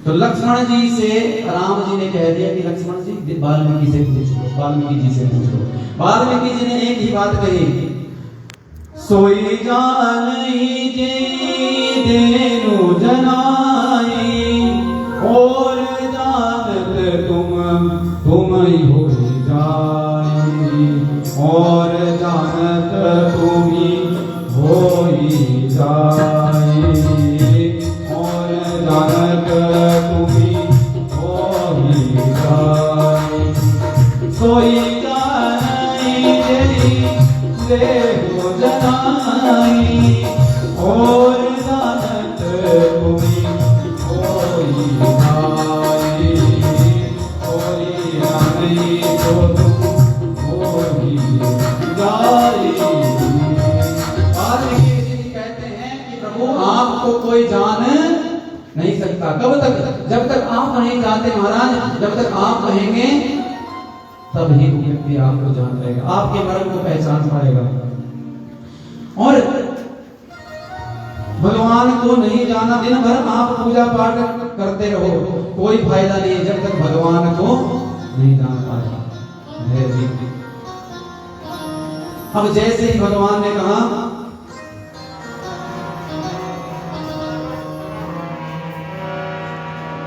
तो लक्ष्मण जी से राम जी ने कह दिया कि लक्ष्मण जी वाल्मीकि से पूछ लो, वाल्मीकि जी से पूछ लो। वाल्मीकि जी ने एक ही बात कही, सोई जानई जे देनु जनाई, और जानत तुम ही हो जाई, और जानत तुम ही हो जाई, और जानत तुम ही हो जाई। सोई जानई जे देनु जनाई, और जानत तुम ही हो जाई, कोई नहीं तो तुम हो जाई। कहते हैं कि प्रभु आपको कोई जान नहीं सकता। कब तक? जब तक आप नहीं जाते महाराज, जब तक आप कहेंगे तब ही व्यक्ति आपको जान पाएगा, आपके मर्म को पहचान पाएगा। और भगवान को नहीं जाना, दिन भर आप पूजा पाठ करते रहो, कोई फायदा नहीं है जब तक भगवान को नहीं जान पाएगा। अब जैसे ही भगवान ने कहा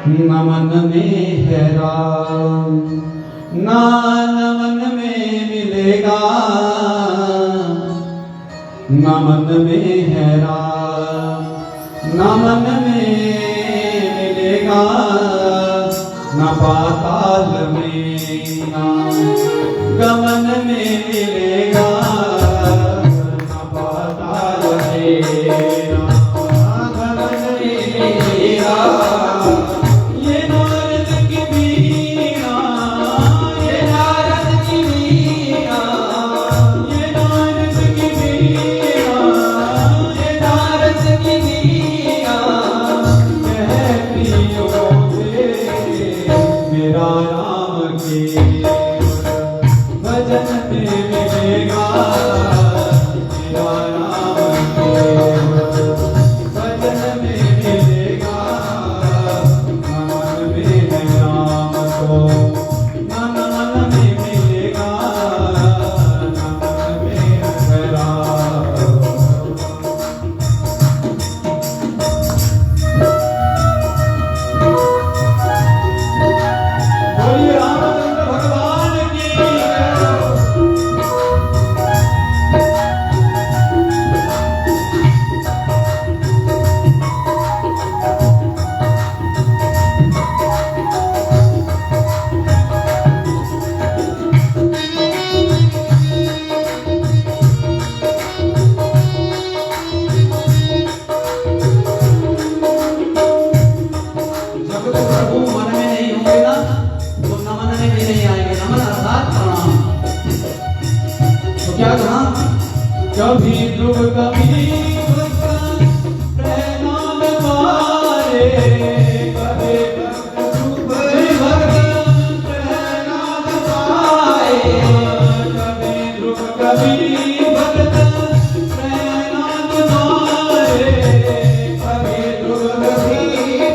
नमन में है राम, ना नमन में मिलेगा, नमन में है राम, नमन में मिलेगा, न पाताल में ना गमन में मिलेगा, न पाताल में ना गमन में मिलेगा। ये नारद की वीणा, ये नारद की वीणा, ये नारद की वीणा, ये नारद की वीणा, कहती होगे मेरा राम के भजन में मिलेगा, मेरा राम के भजन में मिलेगा। नमन में है राम को, नमन में मिलेगा, नमन में है राम। बोलिए रामचंद्र भगवान की जय। जब तक प्रभु मन में नहीं होंगे ना, तो नमन में भी नहीं आएंगे। नमन अर्थात प्रणाम। तो क्या कहा? कभी ध्रुव कभी प्रणाम मारे, कभी भक्त प्रणाम पाए, कभी ध्रुव कभी भक्त प्रणाम मारे, कभी ध्रुव कभी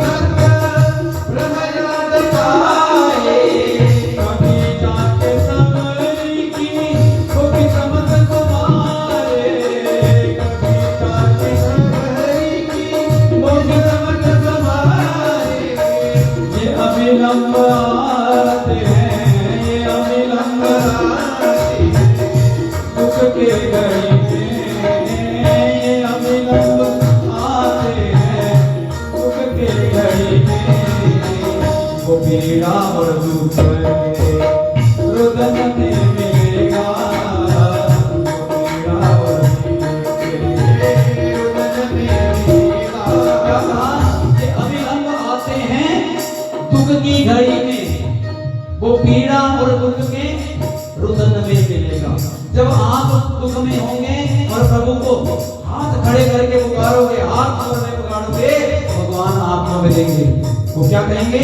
भक्त प्रहलाद पाए, कभी जाके समरी की कोई समझ तुम्हारे, कभी जाके समरी की कोई समझ तुम्हारे। ये अविलंब आते हैं, ये अविलंब आते हैं, दुख के घड़ी में ये अविलंब आते हैं, दुख के घड़ी में वो पीड़ा और दुख रुदन में मिलेगा, वो पीड़ा और दुख रुदन में मिलेगा। क्या कहा? ये अविलंब आते हैं दुख की घड़ी में, वो पीड़ा और दुख के रुदन में मिलेगा। जब आप दुख में होंगे और प्रभु को हाथ खड़े करके पुकारोगे, हाथ जोड़ में पुकारोगे, भगवान आपको मिलेंगे। वो क्या कहेंगे?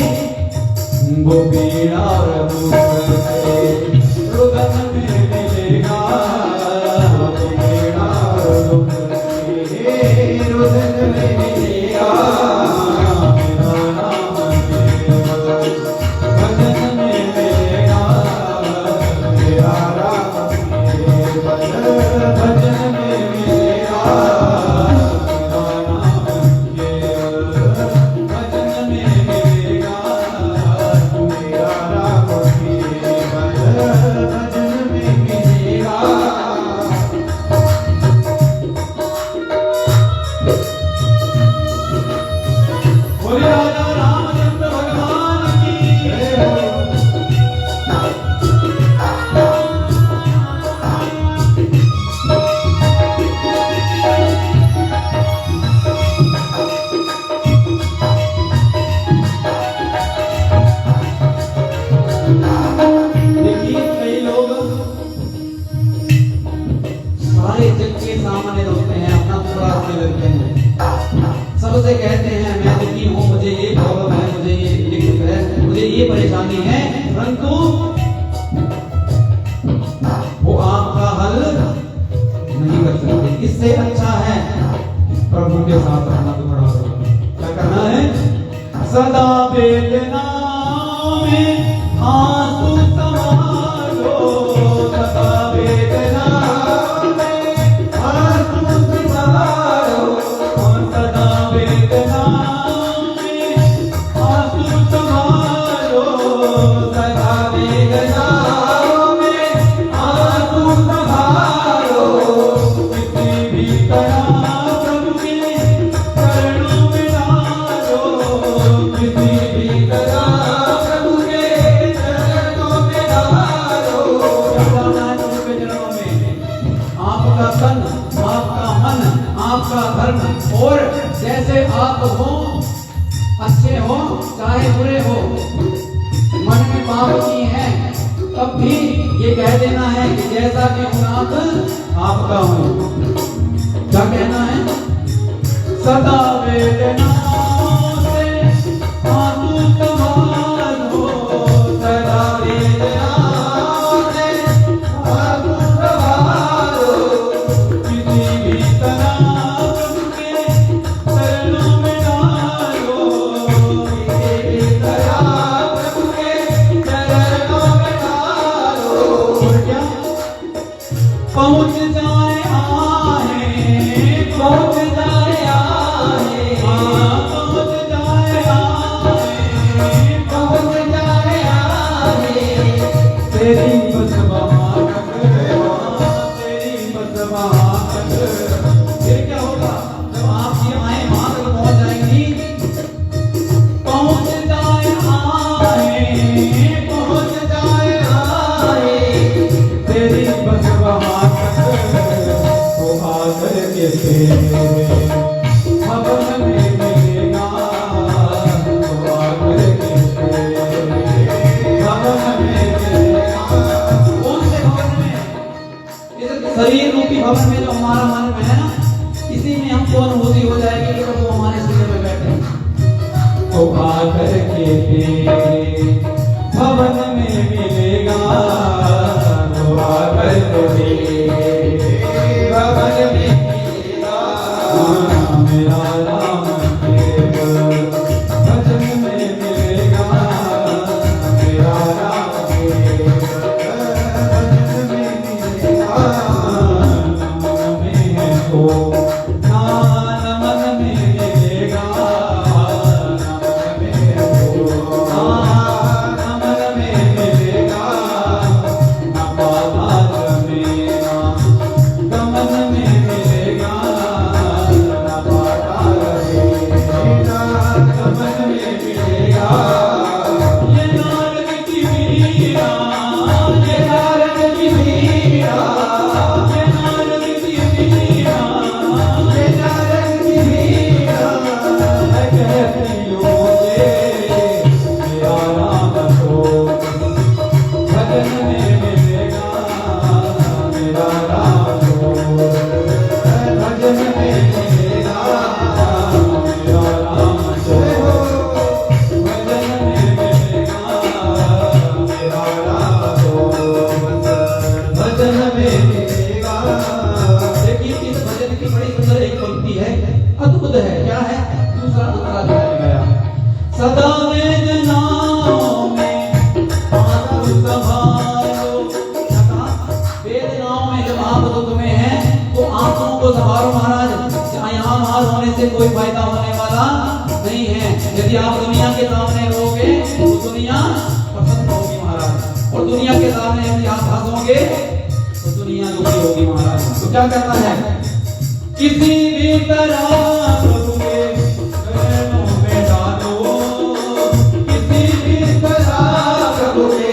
वो पीड़ा और दुख के रुदन में मिलेगा, वो पीड़ा और दुख के रुदन में मिलेगा। मेरा नाम सबसे कहते हैं मैं दुखी हूँ, मुझे ये प्रॉब्लम है, मुझे ये दुख है, मुझे ये परेशानी है, परंतु वो आपका हल नहीं कर सकते। इससे अच्छा है प्रभु के साथ रहना। तो बड़ा क्या करना है? सदा वेदना में आंसू संभालो, सदा वेदना में आंसू संभालो, सदा वेदना में आंसू संभालो, सदा वेदना में आंसू संभालो, किसी भी तरह प्रभु के चरणों में डालो, किसी भी तरह प्रभु के चरणों में डालो। क्या डालना है प्रभु के चरणों में? आपका तन, आपका मन, आपका धर्म, और जैसे आप हो, अच्छे हो चाहे बुरे हो, मन में पाप की है, तब भी ये कह देना है कि जैसा कि खुदावंद आपका हो। क्या कहना है? सदा वेदना से आंसू संभालो, सदा वेदना से आंसू संभालो, किसी भी तरह प्रभु के चरणों में डालो, किसी भी तरह प्रभु के चरणों में डालो। और क्या? पहुंच जाए आहे, पहुंच जाए आहे, पहुंच जाए आहे, पहुंच जाए आहे, तेरी बस वहाँ तक, तेरी बस वहाँ तक। फिर क्या होगा जब आप ये आए वहां तक पहुंच जाएंगी? पहुंच जाए आहे, पहुंच जाए आहे, तेरी बस वहाँ तक, तो आकर के तेरे भवन में मिलेगा, तो आकर के तेरे भवन में मिलेगा। कौन से भवन में? इस शरीर रूपी भवन में जो हमारा मन में है ना, इसी में हमको अनुभूति हो जाएगी कि प्रभु हमारे शरीर में बैठे हैं। तो आकर के तेरे भवन में मिलेगा, तो आकर के तेरे भवन में मिलेगा, मेरा राम केवल भजन में मिलेगा, मेरा राम केवल भजन में मिलेगा। मन में हो नान मन में मिलेगा, मन में हो नान मन में मिलेगा, न पाताल में न गमन में मिलेगा, न पाताल में न गमन में मिलेगा। ये नारद की मीरा, ये नारद की मीरा, ये नारद की मीरा, ये नारद की मीरा, मैं कहती हूँ मुझे मेरा राम तो भजन में मिलेगा, मेरा राम तो भजन में मिलेगा, मेरा राम तो भजन में मिलेगा, मेरा राम तो भजन में मिलेगा। देखिए इस भजन की बड़ी सुंदर एक पंक्ति है, अद्भुत है। क्या है? दूसरा उत्तराधिकारी गया, सदा वेदनाओं में आंसू संभालो, सदा वेदनाओं में जब आप दुख में हैं तो आंसुओं को संभालो महाराज। यहाँ हार होने से कोई फायदा होने वाला नहीं है। यदि आप दुनिया के सामने रोगे तो दुनिया पसंद होगी महाराज, और दुनिया के सामने यदि आप हंसोगे तो दुनिया दुखी होगी महाराज। तो क्या करना है? किसी भी तरह प्रभु के चरणों में डालो, किसी भी तरह प्रभु के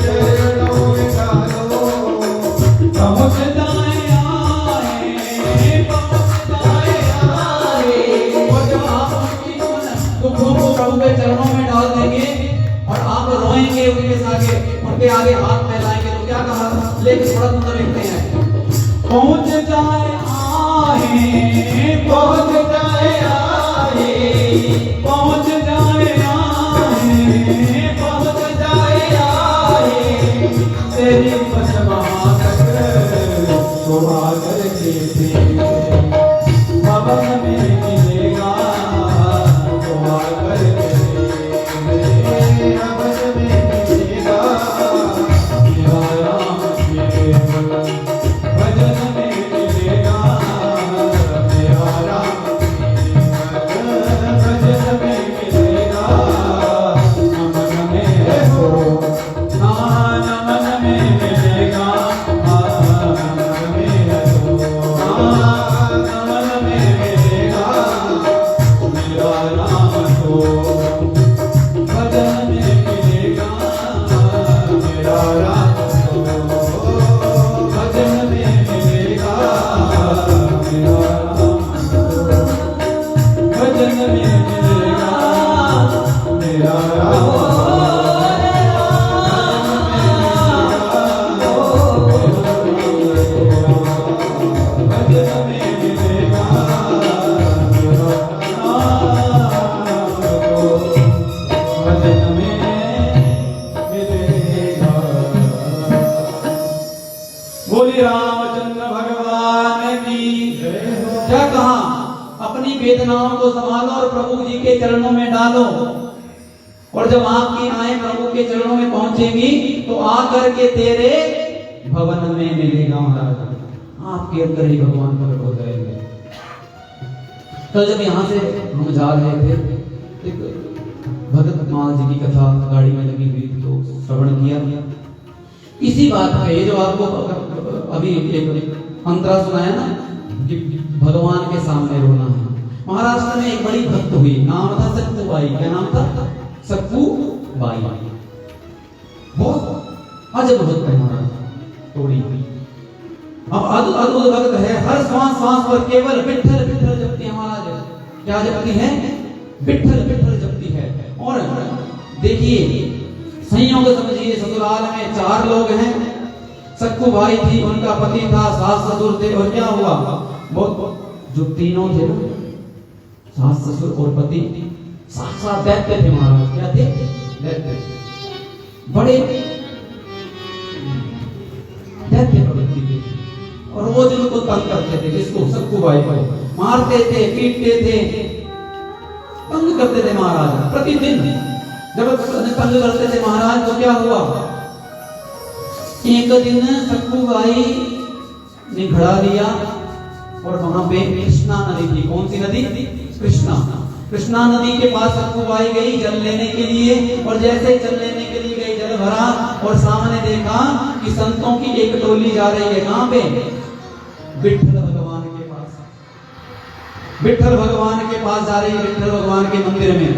चरणों में डालो, पहुंच जाए आए, पहुंच जाए आए। और जब आप अपनी दुखों को प्रभु के चरणों में डाल देंगे और आप रोएंगे उनके आगे हाथ फैलाएंगे, तो क्या कहा? लेकिन थोड़ा सुंदर लिखते हैं, पहुंच जाए आहे, पहुंच जाए आहे, पहुंच जाए आए तेरी बस वहां तक तो आकर के भवन में मिलेगा तो आकर के भवन में मिलेगा मेरा राम भजन में मिलेगा मेरा राम भजन में मिलेगा नमन में हो नमन में मिलेगा नमन में हो नमन में मिलेगा मेरा राम को भजन में मिलेगा मेरा राम को भजन में मिलेगा मेरा राम को भजन में मिलेगा मेरा राम बोली रामचंद्र भगवान की क्या कहा? अपनी वेदनाओं को संभालो और प्रभु जी के चरणों में डालो, और जब आपकी आए प्रभु के चरणों में पहुंचेंगी तो आकर के तेरे भवन में मिलेगा महाराज, आपके अंदर ही भगवान प्रकट हो जाएंगे। तो जब यहाँ से हम जा रहे थे, एक भगत माँ जी की कथा गाड़ी में लगी हुई तो श्रवण किया। इसी बात पे जो आपको अभी एक अंतरा सुनाया ना कि भगवान के सामने रोना है। महाराष्ट्र में एक बड़ी भक्त हुई, नाम था सक्कू बाई। क्या नाम था? सक्कू बाई। बहुत अजब भक्त है महाराज, थोड़ी अब अद्भुत भक्त है। हर श्वास श्वास पर केवल विठ्ठल विठ्ठल जपती है महाराज। क्या जपती है? विठ्ठल विठ्ठल जपती है। और देखिए संयोग समझिए, ससुराल में 4 लोग हैं। सक्कू भाई थी, उनका पति था, सास ससुर थे, और क्या हुआ? वो जो तीनों थे ना, सास ससुर और पति, साक्षात दैत्य थे महाराज। क्या थे? दैत्य, बड़े दैत्य प्रवृत्ति थे। और वो जो उनको तंग करते थे, किसको? सक्कू भाई को मारते थे, पीटते थे, तंग करते थे महाराज प्रतिदिन। जब तंग करते थे महाराज तो क्या हुआ? एक दिन सक्कू बाई ने घड़ा लिया और वहां पे कृष्णा नदी थी। कौन सी नदी? कृष्णा नदी के पास सक्कू बाई गई जल लेने के लिए, और जैसे ही जल लेने के लिए गई, जल भरा और सामने देखा कि संतों की एक टोली जा रही है। कहां पे? विठ्ठल भगवान के पास। विठ्ठल भगवान के पास जा रही है, विठ्ठल भगवान के मंदिर में।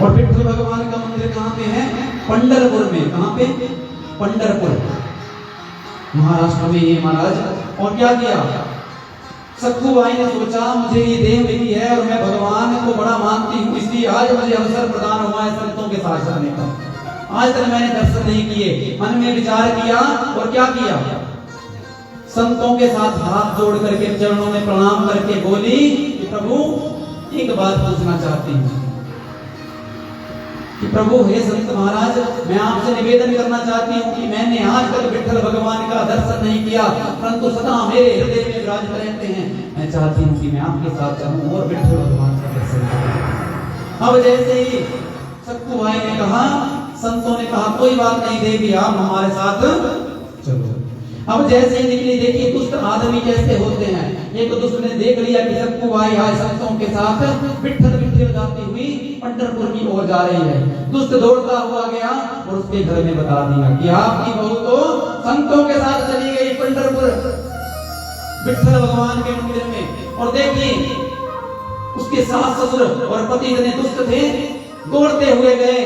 और विठ्ठल भगवान का मंदिर कहां पे है? पंढरपुर में। कहां पे? पंढरपुर, महाराष्ट्र में ये महाराज। और क्या किया? सक्कू बाई ने सोचा मुझे ये देह मिली है और मैं भगवान को बड़ा मानती हूँ, इसलिए आज मुझे अवसर प्रदान हुआ है संतों के साथ जाने का। आज तक मैंने दर्शन नहीं किए। मन में विचार किया और क्या किया? संतों के साथ हाथ जोड़ करके चरणों में प्रणाम करके बोली कि प्रभु एक बात पूछना चाहती हूँ कि प्रभु हे संत महाराज, मैं आपसे निवेदन करना चाहती हूँ कि मैंने आज तक विठ्ठल भगवान का दर्शन नहीं किया, परंतु सदा मेरे हृदय में विराजित रहते हैं। मैं चाहती हूँ कि मैं आपके साथ चलूं और विठ्ठल भगवान का दर्शन करूं। अब जैसे ही सक्कू भाई ने कहा, संतों ने कहा कोई बात नहीं देवी, आप हमारे साथ चलो। अब जैसे ही निकली, देखिए दुष्ट आदमी कैसे होते हैं। एक दुष्ट ने देख लिया कि सक्कू बाई आज संतों के साथ विठ्ठल विठ्ठल गाती हुई पंढरपुर की ओर जा रही है। दुष्ट दौड़ता हुआ गया और उसके घर में बता दिया कि आपकी बहू तो संतों के साथ चली गई पंढरपुर विठ्ठल भगवान के मंदिर में। और देखिए उसके सास ससुर और पति इतने दुष्ट थे, दौड़ते हुए गए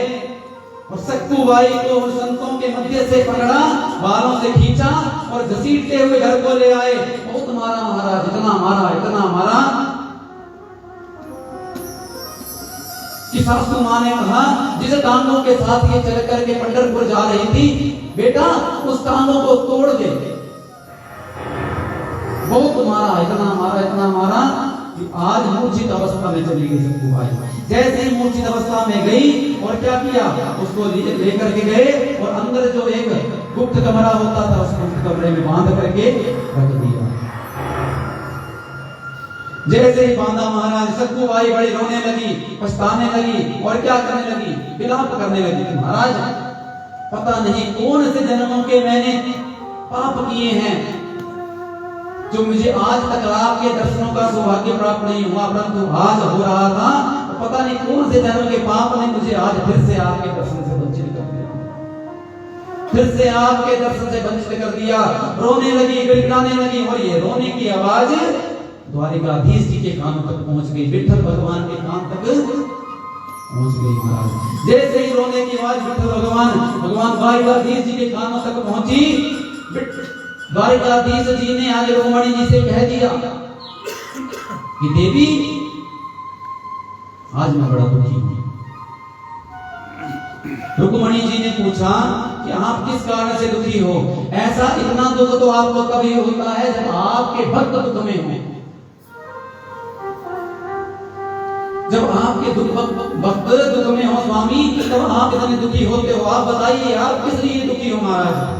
और सक्कू बाई को संतों के मध्य से पकड़ा, बालों से खींचा और घसीटते हुए घर को ले आए। बहुत मारा महाराज, इतना मारा कि सासू मां ने कहा जिस टांगों के साथ ये चल करके पंढरपुर जा रही थी, बेटा उस टांगों को तोड़ दे। बहुत मारा, इतना मारा कि आज मूर्छित अवस्था में चली गई सक्कू बाई। जैसे ही मूर्छित अवस्था में गई और क्या किया, उसको लेकर के गए और अंदर जो एक गुप्त कमरा होता था उस गुप्त कमरे में बांध करके रख दिया। जैसे ही बांधा महाराज, सक्कू बाई बड़ी रोने लगी, पछताने लगी और क्या करने लगी, विलाप करने लगी। महाराज पता नहीं कौन से जन्मों के मैंने पाप किए हैं जो मुझे आज तक आपके दर्शनों का सौभाग्य प्राप्त नहीं हुआ, परंतु आज हो रहा था। तो पता नहीं कौन से जन्म के पाप ने मुझे आज फिर से आपके दर्शन से वंचित कर दिया, फिर से आपके दर्शन से वंचित कर दिया। रोने लगी, गिड़गिड़ाने लगी और ये रोने की आवाज द्वारिकाधीश जी के कानों तक पहुंच गई, विठ्ठल भगवान के कान तक पहुंच गई। महाराज जैसे ही रोने की आवाज विठ्ठल भगवान द्वारिकाधीश जी के कानों तक पहुंची, द्वारिकाधीश जी ने आज रुक्मणी जी से कह दिया कि देवी आज मैं बड़ा दुखी हूं। रुक्मणी जी ने पूछा कि आप किस कारण से दुखी हो? ऐसा इतना दुख तो आपको कभी होता है जब आपके भक्त दुख में हो, जब आपके भक्त दुख में हो स्वामी, तब आप इतने दुखी होते हो। आप बताइए आप किस लिए दुखी हो महाराज?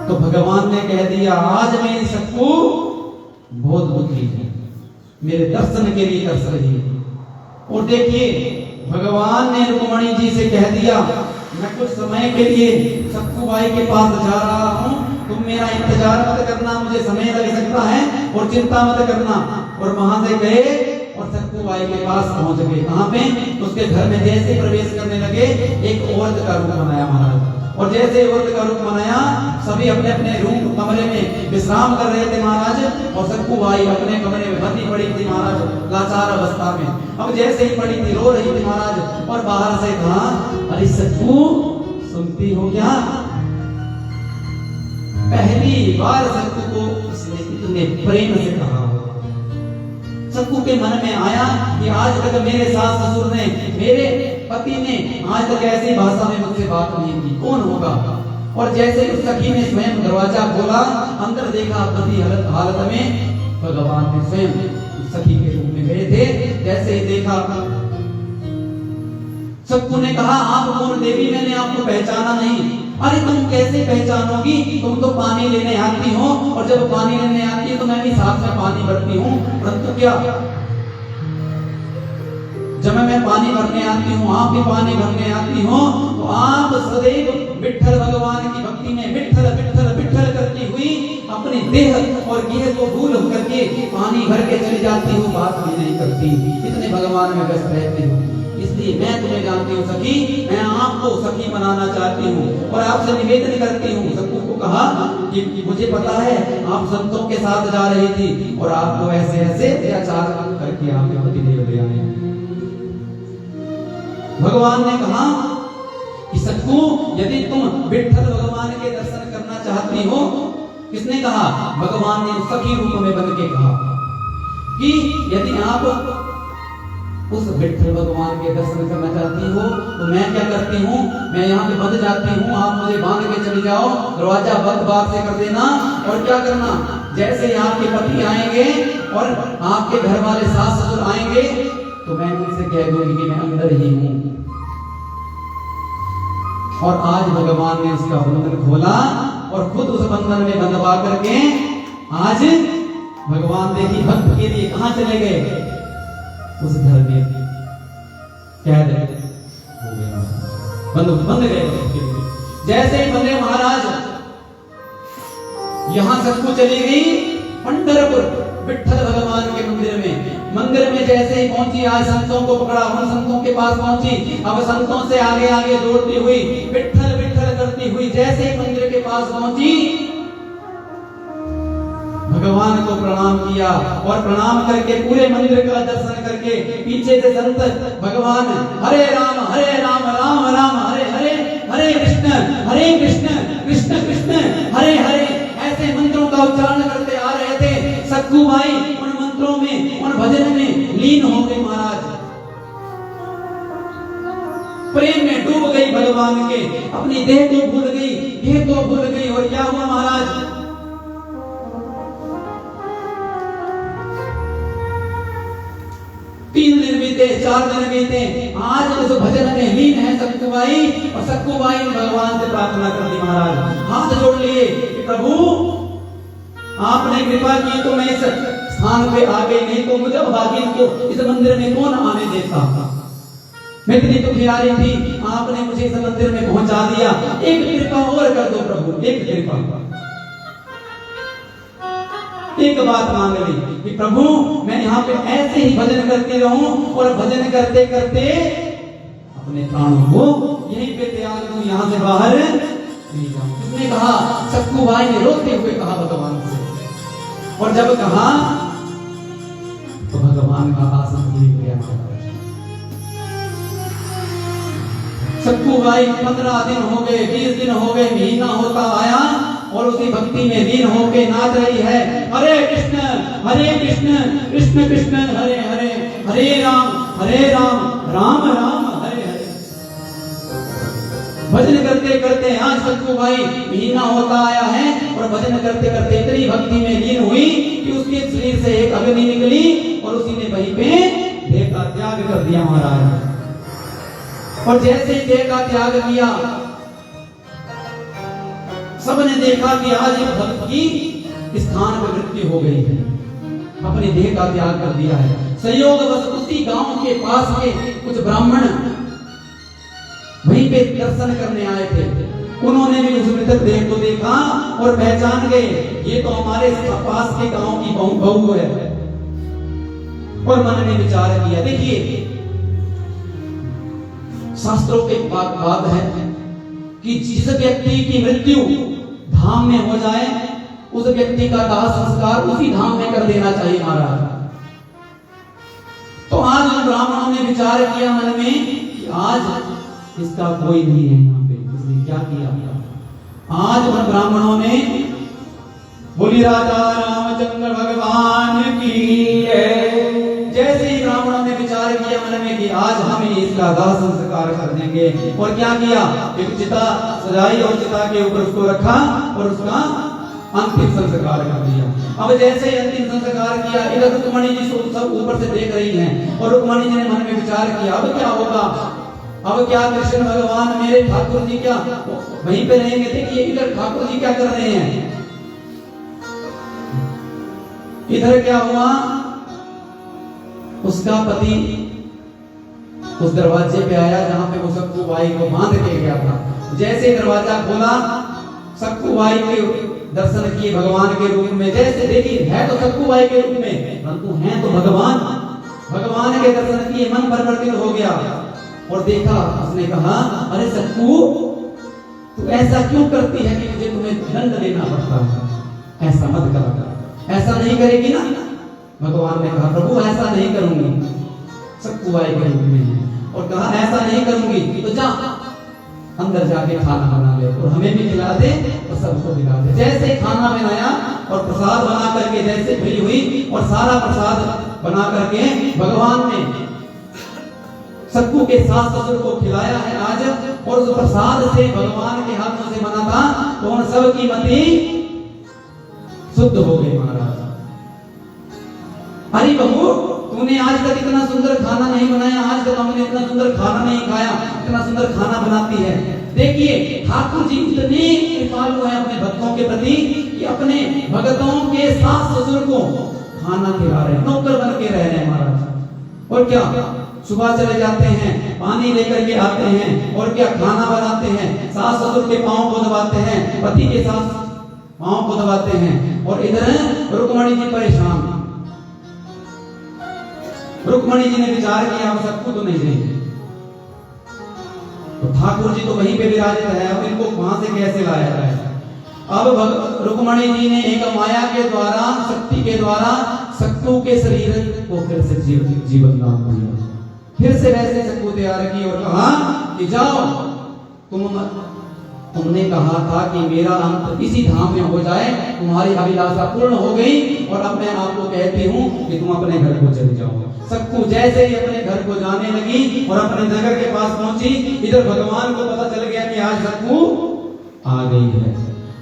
तो भगवान ने कह दिया आज मेरी सक्कू बहुत दुखी है, मेरे दर्शन के लिए तरस रही है। और देखिए भगवान ने रुक्मणी जी से कह दिया मैं कुछ समय के लिए सक्कू बाई के पास जा रहा हूं, तुम मेरा इंतजार मत करना, मुझे समय लग सकता है और चिंता मत करना। और वहां से गए और सक्कू बाई के पास पहुंच गए। कहां पे? उसके घर में जैसे प्रवेश करने लगे एक औरत का रूप बनाया महाराज। और जैसे औरत का रूप बनाया, सभी अपने अपने रूम कमरे में विश्राम कर रहे थे महाराज। और सक्कू बाई अपने कमरे में बंदी पड़ी थी महाराज, लाचार अवस्था में। अब जैसे ही पड़ी थी रो रही थी महाराज। और बाहर से कहा अरे सक्कू सुनती हो क्या? पहली बार सक्कू को इसने इतने प्रेम से कहा। सक्कू के मन में आया कि आज तक मेरे सास ससुर ने, मेरे पति ने आज तक ऐसी भाषा में मुझसे बात नहीं की, कौन होगा? और जैसे उस सखी ने स्वयं दरवाजा खोला, अंदर देखा बंदी हालत में भगवान ने स्वयं सखी के रूप में गए थे। जैसे ही देखा सक्कू ने कहा आप कौन देवी? मैंने आपको पहचाना नहीं। अरे तुम कैसे पहचानोगी, तुम तो पानी लेने आती हो और जब पानी लेने आती है तो मैं भी साथ में पानी भरती हूँ, परंतु क्या जब मैं पानी भरने आती हूँ आप भी पानी भरने आती हो, तो आप सदैव विठ्ठल भगवान की भक्ति में विठ्ठल विठ्ठल विठ्ठल करती हुई अपने देह और गेह को भूल करके पानी भर के चली जाती हूँ, बात भी नहीं करती, इतने भगवान में व्यस्त रहती हूँ। इसलिए मैं तुम्हें जानती हूँ सखी, मैं आपको सखी बनाना चाहती हूँ और आपसे निवेदन करती हूँ। सक्कू को कहा कि मुझे पता है आप संतों के साथ जा रही थी और आपको ऐसे ऐसे अत्याचार करके आपके पति देव ले आए। भगवान ने कहा कि सक्कू यदि तुम विठ्ठल भगवान के दर्शन करना चाहती हो, किसने कहा? भगवान ने सखी रूप में बन के कहा कि यदि आप उस विठ्ठल भगवान के दर्शन करना चाहती हो तो मैं क्या करती हूँ, मैं यहाँ पे बंध जाती हूँ, आप मुझे बांध के चली जाओ, दरवाजा बंद बार से कर देना। और क्या करना, जैसे ही आपके पति आएंगे और आपके घर वाले सास ससुर आएंगे तो मैं उनसे कह दूंगी कि मैं अंदर ही हूँ। और आज भगवान ने उसका बंधन खोला और खुद उस बंधन में बंधवा करके आज भगवान देखी भक्त के लिए कहां चले गए? उस घर में कैद हो गया, बंद गए। जैसे ही बंधे महाराज, यहां सक्कू चली गई पंढरपुर विठ्ठल भगवान के मंदिर में। मंदिर में जैसे ही पहुंची, आज संतों को पकड़ा, उन संतों के पास पहुंची। अब संतों से आगे आगे दौड़ती हुई विठ्ठल विठ्ठल करती हुई जैसे ही मंदिर के पास पहुंची, भगवान को प्रणाम किया और प्रणाम करके पूरे मंदिर का दर्शन करके पीछे से संत भगवान हरे राम राम राम हरे हरे, हरे कृष्ण कृष्ण कृष्ण हरे हरे ऐसे मंत्रों का उच्चारण करते आ रहे थे। सक्कू बाई उन मंत्रों में, उन भजन में लीन हो गई महाराज, प्रेम में डूब गई भगवान के, अपनी देह को भूल गई, देह को भूल गई। और क्या हुआ महाराज? 3 दिन बीते, 4 दिन बीते, आज उस भजन में लीन है सक्कुबाई। और सक्कुबाई ने भगवान से प्रार्थना कर दी, महाराज हाथ जोड़ लिए कि प्रभु आपने कृपा की तो मैं इस स्थान पे आ गई, नहीं तो मुझे भागिन को इस मंदिर में कौन आने देता। मैं इतनी दुखी आ रही थी, आपने मुझे इस मंदिर में पहुंचा दिया, एक कृपा और कर दो प्रभु, एक कृपा। एक बात मांग ली कि प्रभु मैं यहाँ पे ऐसे ही भजन करती रहूं और भजन करते करते अपने प्राणों को यहीं पे त्याग दूं, यहाँ से बाहर नहीं जाऊं। उसने कहा, सक्कुबाई ने रोते हुए कहा भगवान से, और जब कहा तो भगवान का आसन भी गया। सक्कुबाई 15 दिन हो गए, 20 दिन हो गए, महीना होता आया और उसी भक्ति में लीन होके नाच रही है, हरे कृष्ण कृष्ण कृष्ण हरे हरे, हरे राम राम राम हरे हरे। भजन करते करते आज सक्कुबाई महीना होता आया है और भजन करते करते इतनी भक्ति में लीन हुई कि उसके शरीर से एक अग्नि निकली और उसी ने वहीं पे देह का त्याग कर दिया महाराज। और जैसे ही देह का त्याग किया, सबने देखा कि आज एक भक्त की स्थान पर मृत्यु हो गई है, अपने देह का त्याग कर दिया है। संयोगवश उसी गांव के पास के कुछ ब्राह्मण वहीं पे दर्शन करने आए थे। उन्होंने भी उस मृतक देह को देखा और पहचान गए, ये तो हमारे पास के गांव की बहू है। और मन में विचार किया, देखिए शास्त्रों के बात है कि जिस व्यक्ति की मृत्यु धाम में हो जाए उस व्यक्ति का दाह संस्कार उसी धाम में कर देना चाहिए महाराज। तो आज उन ब्राह्मणों ने विचार किया मन में कि आज इसका कोई नहीं है यहाँ पे, इसने क्या किया। आज उन ब्राह्मणों ने बोली राजा रामचंद्र भगवान की है। जैसे ही ब्राह्मणों ने विचार किया मन में कि आज हम इसका दाह संस्कार कर देंगे, और क्या किया, एक चिता सजाई और चिता के ऊपर उसको रखा और उसका अंतिम संस्कार कर दिया। अब जैसे ही अंतिम संस्कार किया, इधर रुक्मणी जी सब ऊपर से देख रही हैं और रुक्मणी जी ने मन में विचार किया, अब क्या होगा, अब क्या कृष्ण भगवान मेरे ठाकुर जी क्या वहीं पे रहेंगे। देखिए इधर ठाकुर जी क्या कर रहे हैं, इधर क्या हुआ, उसका पति उस दरवाजे पे आया जहां पे वो सक्कुबाई को बांध के गया था। जैसे दरवाजा खोला, सक्कुबाई के दर्शन किए भगवान के रूप में। जैसे देखिए है तो सक्कुबाई के रूप में, परंतु हैं तो भगवान के दर्शन किए, मन परिवर्तित हो गया और देखा। उसने कहा, अरे सक्कू तू ऐसा क्यों करती है कि मुझे तुम्हें दंड देना पड़ता है, ऐसा मत कर, ऐसा नहीं करेगी ना। भगवान ने कहा, प्रभु ऐसा नहीं करूंगी, सक्कुबाई के रूप में, और कहा ऐसा नहीं करूंगी तो जा अंदर जाके खाना बना ले और हमें भी खिला दे और सबको खिला दे। जैसे खाना बनाया और प्रसाद बना करके जैसे फ्री हुई और सारा प्रसाद बना करके भगवान ने सक्कू के सास ससुर को खिलाया है आज, और उस प्रसाद से भगवान के हाथों से बना था तो उन सब की मति शुद्ध हो गई महाराज। अरे बहू तूने आज तक इतना सुंदर खाना नहीं बनाया, आज तक हमने इतना सुंदर खाना नहीं खाया, इतना सुंदर खाना बनाती है। देखिए ठाकुर जी इतने कृपालु हैं अपने भक्तों के प्रति कि अपने भक्तों के सास ससुर को खाना खिला रहे हैं, नौकर बन के रह रहे हैं महाराज। और क्या सुबह चले जाते हैं, पानी लेकर के आते हैं, और क्या खाना बनाते हैं, सास ससुर के पांव को दबाते हैं, पति के साथ पांव को दबाते हैं। और इधर रुक्मणी जी परेशान। रुक्मणी जी ने विचार किया, अब सक्कू तो नहीं रहेगी, तो ठाकुर जी तो वहीं पे विराजित है, अब इनको वहां से कैसे लाया जाए। अब रुक्मणी जी ने एक माया के द्वारा, शक्ति के द्वारा सक्कू के शरीर को फिर से जीवन दान दिया, फिर से वैसे सक्कू तैयार की और कहा कि जाओ, तुमने कहा था कि मेरा अंत इसी धाम में हो जाए, तुम्हारी अभिलाषा पूर्ण हो गई और अब मैं आपको कहती हूँ कि तुम अपने घर को चले जाओ। सक्कू जैसे ही अपने घर को जाने लगी और अपने नगर के पास पहुंची, इधर भगवान को पता चल गया कि आज सक्कू आ गई है।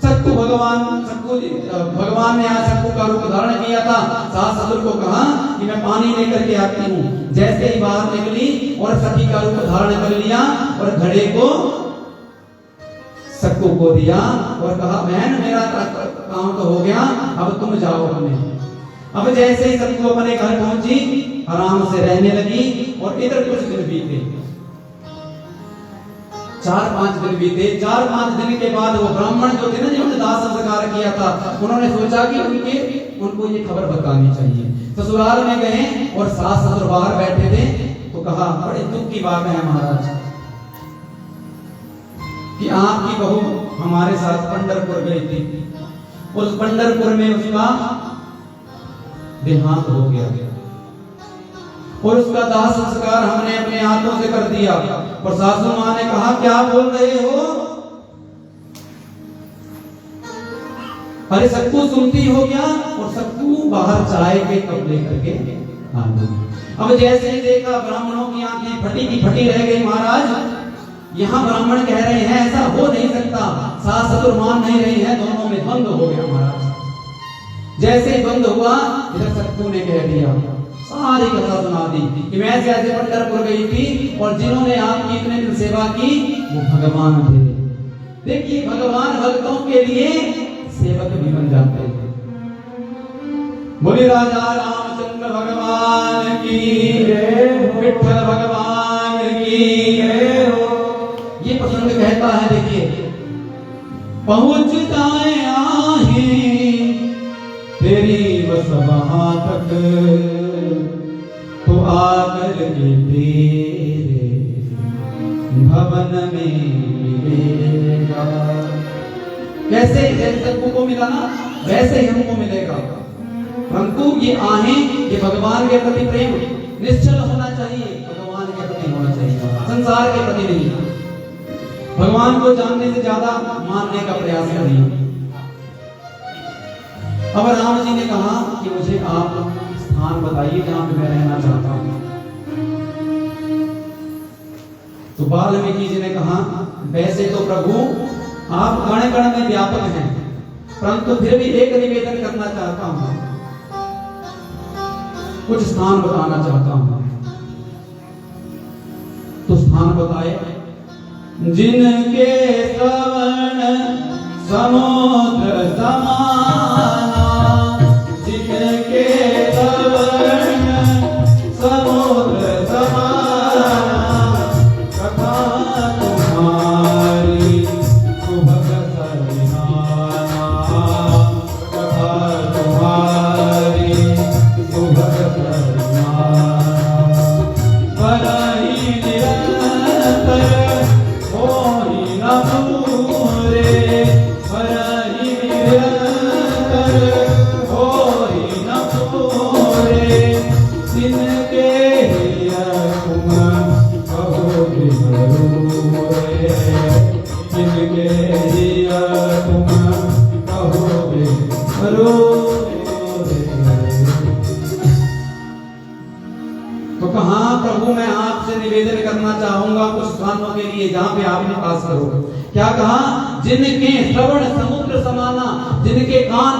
सक्कु भगवान ने आज सक्कु का रूप धारण किया था। सास ससुर को कहा कि मैं पानी लेकर के आती हूँ। जैसे ही बाहर निकली और सखी का रूप धारण कर लिया और घड़े को सक्कु को दिया और कहा बहन मेरा काम तो हो गया, अब तुम जाओ अपने। अब जैसे ही सक्कु अपने घर पहुंची आराम से रहने लगी और इधर कुछ दिन बीते, 4-5 दिन बीते। 4-5 दिन के बाद वो ब्राह्मण जो थे ना जिन्होंने दाह संस्कार किया था, उन्होंने सोचा कि उनको ये खबर बतानी चाहिए। ससुराल में गए और सास ससुर बाहर बैठे थे तो कहा बड़े दुख की बात है महाराज कि आपकी बहू हमारे साथ पंढरपुर गई थी, उस पंढरपुर में उसका देहांत हो गया और उसका दाह संस्कार हमने अपने हाथों से कर दिया। और सासू मां ने कहा क्या बोल रहे हो? अरे सक्कू सुनती हो क्या? और सक्कू बाहर चाय के कप लेकर के आ गई। अब जैसे ही देखा ब्राह्मणों की आंखें फटी की फटी रह गई। महाराज यहाँ ब्राह्मण कह रहे हैं ऐसा हो नहीं सकता, सास ससुर मान नहीं रही है, दोनों में द्वंद्व हो गया। महाराज जैसे ही द्वंद्व हुआ इधर सक्कू ने कह दिया, सारी कथा सुना दी कि मैं कैसे पंढरपुर गई थी और जिन्होंने आपकी इतने दिन सेवा की वो भगवान थे। देखिए भगवान भक्तों के लिए सेवक भी बन जाते हैं। बोले राजा रामचंद्र भगवान की जय, विठ्ठल भगवान की जय हो। ये प्रसंग कहता है, देखिए पहुंचता आहे तेरी बस वहां तक तो आकर के तेरे भवन में मिलेगा। कैसे जैसे सबको को मिला ना वैसे ही हमको मिलेगा। हमको ये आहें ये भगवान के प्रति प्रेम निश्चल होना चाहिए, भगवान के प्रति होना चाहिए, संसार के प्रति नहीं। भगवान को जानने से ज्यादा मानने का प्रयास करिए। अब राम जी ने कहा कि मुझे आप स्थान बताइए जहां पे मैं रहना चाहता हूं। तो वाल्मीकि जी ने कहा वैसे तो प्रभु आप कण कण में व्यापक हैं, परंतु फिर भी एक निवेदन करना चाहता हूं, कुछ स्थान बताना चाहता हूं। तो स्थान बताए, जिनके श्रवण समुद्र समाना, जिनके श्रवण समुद्र समाना, कथा तुम्हारी सुभग सरिहाना, कथा तुम्हारी सुभग सरिहाना, परहि निरंतर होहि न पूरे, परहि निरंतर होहि न पूरे, जिनके तुम कहोगे जरूरे, जिनके तुम कहोगे जरूरे। तो कहा प्रभु मैं आपसे निवेदन करना चाहूंगा कुछ स्थानों के लिए जहां पे आप निवास करो। क्या कहा? जिनके श्रवण समुद्र समाना, जिनके कान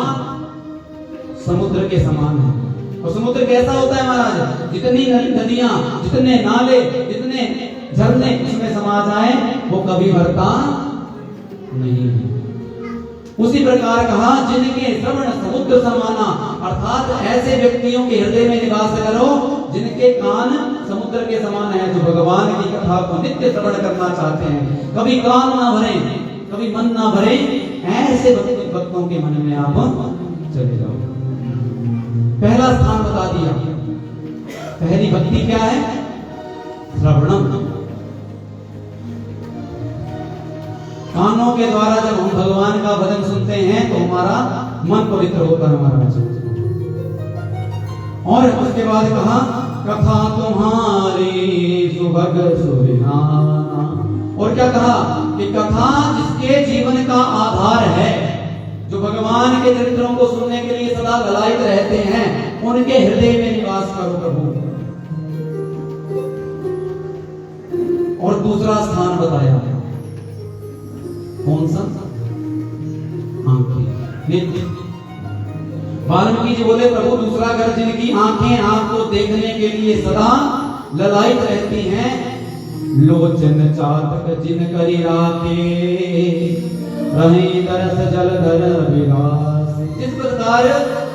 समुद्र के समान है। और समुद्र कैसा होता है महाराज? जितनी नदियां, जितने नाले, जितने झरने उसमें समा जाए वो कभी भरता नहीं है। उसी प्रकार कहा जिनके श्रवण समुद्र समाना, अर्थात ऐसे व्यक्तियों के हृदय में निवास करो जिनके कान समुद्र के समान है, जो भगवान की कथा को नित्य श्रवण करना चाहते हैं, कभी कान ना भरे, कभी मन ना भरे, ऐसे भक्तों के मन में आप चले जाओ। पहला स्थान बता दिया। पहली भक्ति क्या है? श्रवणम। कानों के द्वारा जब हम भगवान का भजन सुनते हैं तो हमारा मन पवित्र होता है महाराज। और उसके बाद कहा कथा तुम्हारी सुभग सुरिहाना। और क्या कहा कि कथा जिसके जीवन का आधार है, जो भगवान के चरित्रों को सुनने के लिए सदा ललायित रहते हैं, उनके हृदय में निवास करो प्रभु। और दूसरा स्थान बताया कौन सा? आंखें नेत्र। वाल्मीकि जी बोले प्रभु दूसरा घर जिनकी आंखें आपको देखने के लिए सदा ललायित रहती हैं, लोचन चातक जिन करी राखे रहे दरस जलधर विलास। जिस प्रकार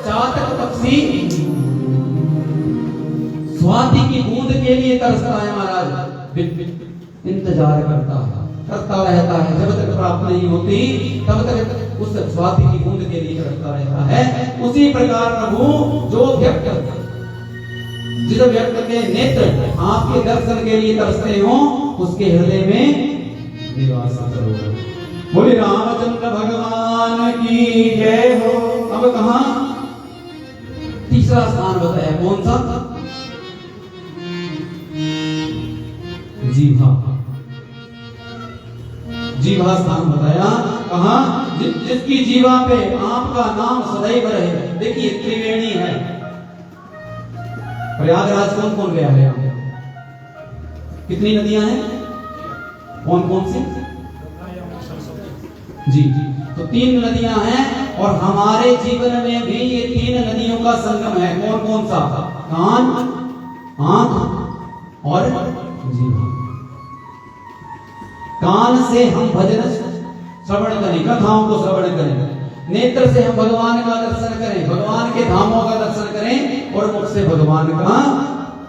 चातक पक्षी स्वाति की बूंद के लिए तरसता है महाराज, इंतजार करता रहता है, जब तक प्राप्त नहीं होती तब तक उस स्वाति की बूंद के लिए तरसता रहता है। उसी प्रकार प्रभु जो जिस व्यक्ति के नेत्र आपके दर्शन के लिए तरसते हो, उसके हृदय में निवास करो। बोले रामचंद्र भगवान की जय हो। अब कहा तीसरा स्थान बताया, कौन सा? जीभा। जीभा स्थान बताया, कहा जिसकी जीवा पे आपका नाम सदैव रहे। देखिए त्रिवेणी है, प्रयागराज कौन कौन गया है? कितनी नदियां हैं? कौन कौन सी? जी, तो 3 नदियां हैं और हमारे जीवन में भी ये 3 नदियों का संगम है। कौन कौन सा? कान, आंख और जीवा। कान से हम भजन श्रवण करें, कथाओं को श्रवण करें। नेत्र से हम भगवान का दर्शन करें, भगवान के धामों का दर्शन करें और मुख से भगवान का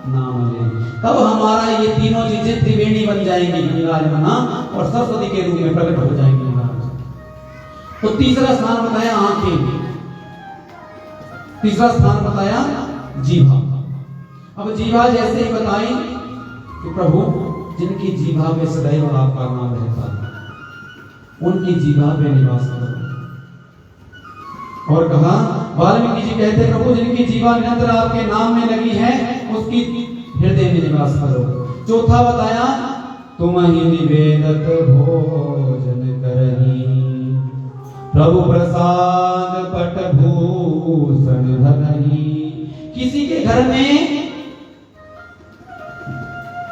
नाम लें। तब हमारा ये तीनों चीजें त्रिवेणी बन जाएंगी, गंगा यमुना और सरस्वती के रूप में प्रकट हो जाएंगी। तो तीसरा स्थान बताया आंखें, तीसरा स्थान बताया जीभा। अब जीभा जैसे ही बताई कि प्रभु जिनकी जीभा में सदैव आपका नाम रहता है, उनकी जीभा पे निवास करो। और कहा वाल्मीकि जी कहते प्रभु जिनकी जीभा निरंतर आपके नाम में लगी है, उसकी हृदय में निवास करो। चौथा बताया तुम ही निवेदत भोजन करही, प्रभु प्रसाद पट भूषण धरही। किसी के घर में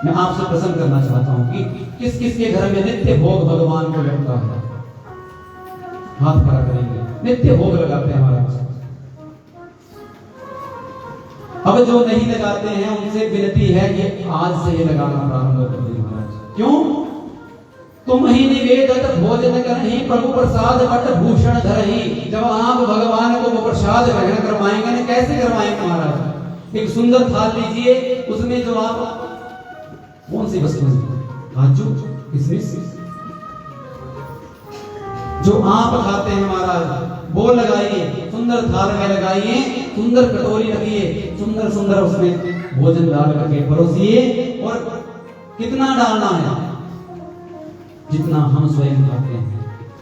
मैं आपसे प्रश्न करना चाहता हूं कि किस किस के घर में नित्य भोग भगवान को लगता है? हाथ खड़ा करेंगे। नित्य भोग लगाते हैं महाराज। अब जो नहीं लगाते हैं उनसे विनती है कि आज से ये लगाना प्रारंभ कर दीजिए महाराज। क्यों? तुम ही निवेदत भोजन करही, प्रभु प्रसाद पट भूषण धरही। जब आप भगवान को वो प्रसाद ग्रहण करवाएंगे ना, कैसे करवाएंगे महाराज? एक सुंदर थाल लीजिए, उसमें जो आप कौन सी वस्तु है? काजू, किशमिश, जो आप खाते हैं महाराज वो लगाइए, सुंदर थाल में लगाइए, सुंदर कटोरी रखिए, सुंदर सुंदर उसमें भोजन डाल करके परोसिए। और कितना डालना है? जितना हम स्वयं खाते हैं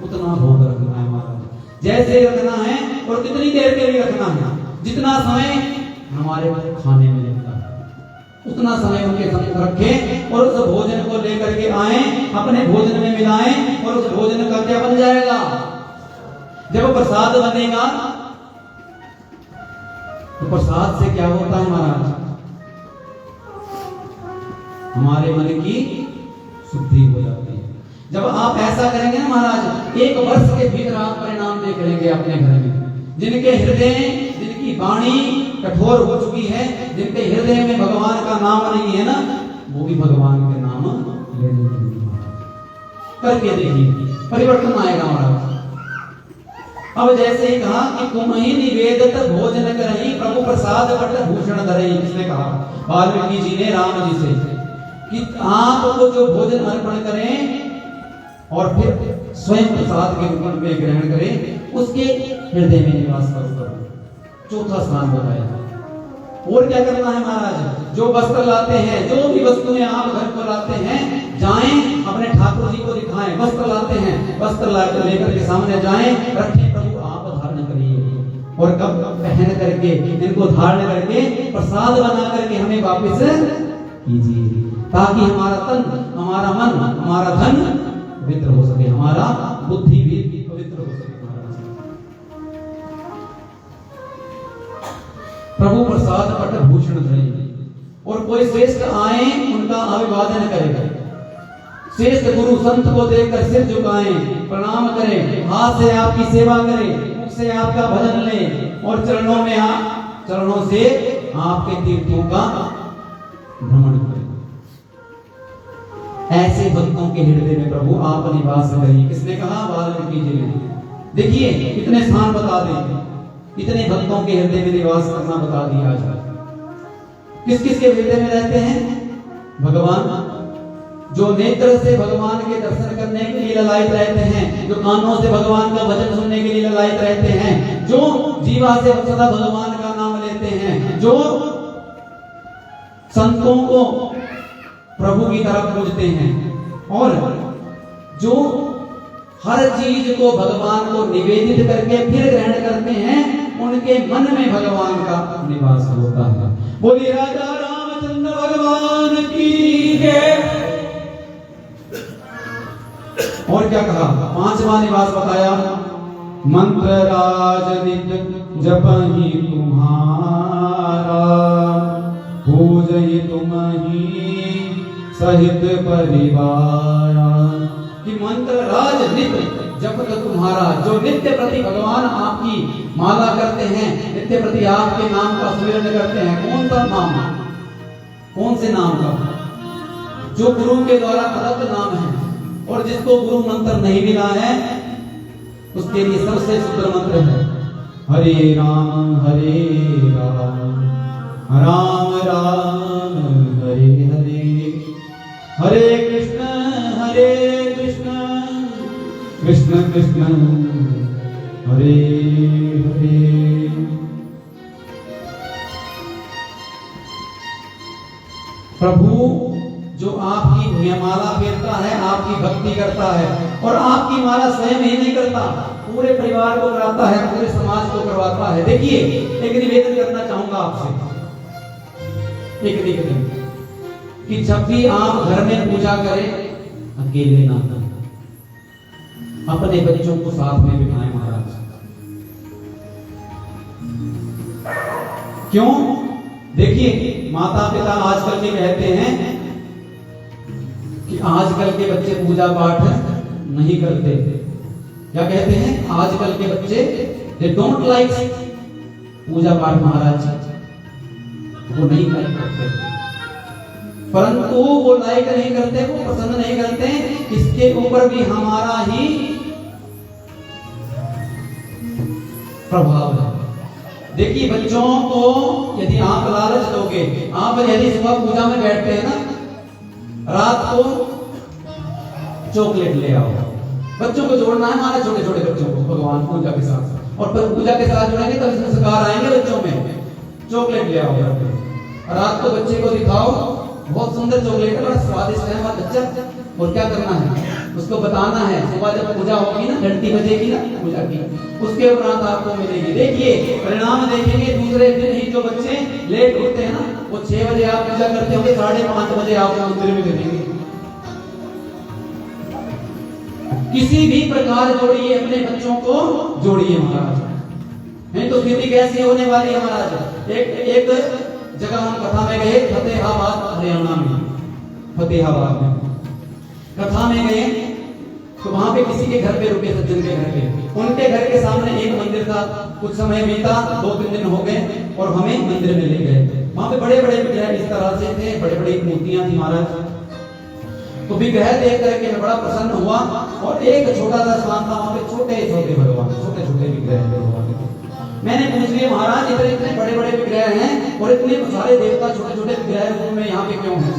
उतना भोग रखना है महाराज। जैसे रखना है और कितनी देर के लिए रखना है, जितना समय हमारे खाने में लगता है उतना समय उनके सामने रखें और उस भोजन को लेकर के आए, अपने भोजन में मिलाएं और उस भोजन का क्या बन जाएगा? जब प्रसाद बनेगा तो प्रसाद से क्या होता है महाराज? हमारे मन की शुद्धि हो जाती है। जब आप ऐसा करेंगे ना महाराज, 1 वर्ष के भीतर आप परिणाम देख लेंगे अपने घर में। जिनके हृदय, जिनकी वाणी कठोर हो चुकी है, जिनके हृदय में भगवान का नाम नहीं है ना, वो भी भगवान के नाम लेने करके देखिए, परिवर्तन आएगा महाराज। अब जैसे ही कहा कि तुम ही निवेदित भोजन करही, प्रभु प्रसाद पट भूषण धरही। इसने कहा वाल्मीकि जी ने राम जी से कि आपको जो भोजन अर्पण करें और फिर स्वयं प्रसाद के रूप में ग्रहण करें, उसके हृदय में निवास करो। चौथा स्थान बताया। और क्या करना है महाराज? जो वस्त्र लाते हैं, जो भी वस्तुएं आप घर को लाते हैं, जाएं अपने ठाकुर जी को दिखाएं। वस्त्र लाते हैं, वस्त्र लेकर के सामने जाएं, रखें, प्रभु आप धारण करिए। और कब पहन करके इनको धारण करके प्रसाद बना करके हमें वापस कीजिए, ताकि हमारा तन, हमारा मन, हमारा धन पवित्र हो सके, हमारा बुद्धि भी पवित्र हो सके। प्रभु प्रसाद पट भूषण धरेंगे। और कोई श्रेष्ठ आए उनका अभिवादन करेगा। श्रेष्ठ गुरु संत को देखकर सिर झुकाएं, प्रणाम करें, हाथ से आपकी सेवा करें, मुख से आपका भजन लें और चरणों से आपके तीर्थों का भ्रमण करें। ऐसे भक्तों के हृदय में प्रभु आप निवास करिए। किसने कहा? वाल्मीकि जी ने। देखिए कितने स्थान बता दें, इतने भक्तों के हृदय में निवास करना बता दिया जाए। किस किस के हृदय में रहते हैं? भगवान जो नेत्र से भगवान के दर्शन करने के लिए ललायत रहते हैं, जो कानों से भगवान का भजन सुनने के लिए ललायत रहते हैं, जो जीवा से सदा भगवान का नाम लेते हैं, जो संतों को प्रभु की तरफ पूजते हैं और जो हर चीज को भगवान को निवेदित करके फिर ग्रहण करते हैं, उनके मन में भगवान का निवास होता है। बोलिए राजा रामचंद्र भगवान की जय। और क्या कहा? पांचवा निवास बताया, मंत्र राजनित जपहि तुम्हारा, पूजहि तुम्हि सहित परिवारा। कि मंत्र राजनित जपत तुम्हारा, जो नित्य प्रति भगवान आपकी माला करते हैं, नित्य प्रति आपके नाम का स्मरण करते हैं। कौन सा नाम? कौन से नाम का? जो गुरु के द्वारा प्रदत्त नाम है। और जिसको गुरु मंत्र नहीं मिला है उसके लिए सबसे सुंदर मंत्र है हरे राम राम राम हरे हरे, हरे कृष्ण कृष्ण कृष्ण हरे हरे। प्रभु जो आपकी माला फेरता है, आपकी भक्ति करता है और आपकी माला स्वयं ही नहीं करता, पूरे परिवार को कराता है, पूरे समाज को करवाता है। देखिए एक निवेदन करना चाहूंगा आपसे, एक निवेदन कि जब भी आप घर में पूजा करें अकेले ना करें, अपने बच्चों को साथ में बिठाएं महाराज। क्यों? देखिए माता पिता आजकल के कहते हैं कि आजकल के बच्चे पूजा पाठ नहीं करते। क्या कहते हैं? आजकल के बच्चे दे डोंट लाइक पूजा पाठ महाराज, वो नहीं लाइक करते। परंतु वो लाइक नहीं करते, वो पसंद नहीं करते, इसके ऊपर भी हमारा ही प्रभाव है। देखिए बच्चों को यदि आप लालच दोगे, आप यदि सुबह पूजा में बैठते हैं ना, रात को चॉकलेट ले आओ। बच्चों को जोड़ना है, हमारे छोटे छोटे बच्चों को भगवान पूजा के साथ, और फिर पूजा के साथ जोड़ेंगे तब संस्कार आएंगे बच्चों में। चॉकलेट ले आओ, रात को बच्चे को दिखाओ, बहुत सुंदर चॉकलेट है, बड़ा स्वादिष्ट है हमारा बच्चा। और क्या करना है? उसको बताना है, सुबह जब पूजा होगी ना, घंटी बजेगी ना पूजा की, उसके उपरांत आपको मिलेगी। देखिए परिणाम देखेंगे, दूसरे दिन ही जो बच्चे लेट उठते हैं ना, वो 6 बजे आप पूजा करते होंगे, 5:30 बजे आपको मंदिर में मिलेंगे। किसी भी प्रकार जोड़िए, अपने बच्चों को जोड़िए महाराज, नहीं तो स्थिति कैसी होने वाली है महाराज। एक जगह हम कथा में गए, फतेहाबाद हरियाणा में, फतेहाबाद में कथा में गए, तो वहां पे किसी के घर पे रुके, सज्जन के घर पे। उनके घर के सामने एक मंदिर था। कुछ समय बीता, 2-3 दिन हो गए और हमें मंदिर में ले गए। वहां पे बड़े बड़े विग्रह इस तरह से थे, बड़े बड़ी मूर्तियां थी महाराज। तो विग्रह देख करके मैं बड़ा प्रसन्न हुआ, और एक छोटा सा स्थान था, वहां पे छोटे छोटे भगवान, छोटे छोटे विग्रह भगवान। मैंने पूछ लिया महाराज इतने इतने बड़े बड़े विग्रह हैं और इतने सारे देवता छोटे छोटे विग्रह में यहाँ पे क्यों हैं?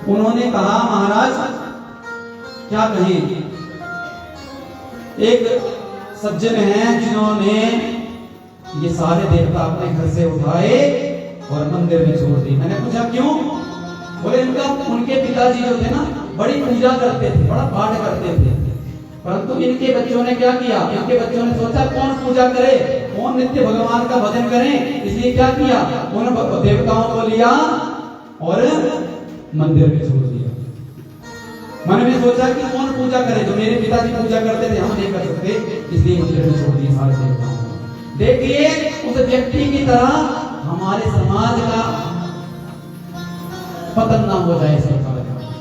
उन्होंने कहा महाराज क्या कहें, एक सज्जन हैं जिन्होंने ये सारे देवता अपने घर से उठाए और मंदिर में छोड़ दिए। मैंने पूछा क्यों? बोले उनके पिताजी जो थे ना, बड़ी पूजा करते थे, बड़ा पाठ करते थे, परंतु इनके बच्चों ने क्या किया? इनके बच्चों ने सोचा कौन पूजा करे, कौन नित्य भगवान का भजन करे, इसलिए क्या किया? उन देवताओं को लिया और मंदिर में छोड़ दिया। मन में सोचा कि कौन पूजा करे, जो मेरे पिताजी पूजा करते थे हम नहीं कर सकते, इसलिए मंदिर में छोड़ दिए सारे देवताओं। देखिए उस व्यक्ति की तरह हमारे समाज का पतन ना हो जाए सबका।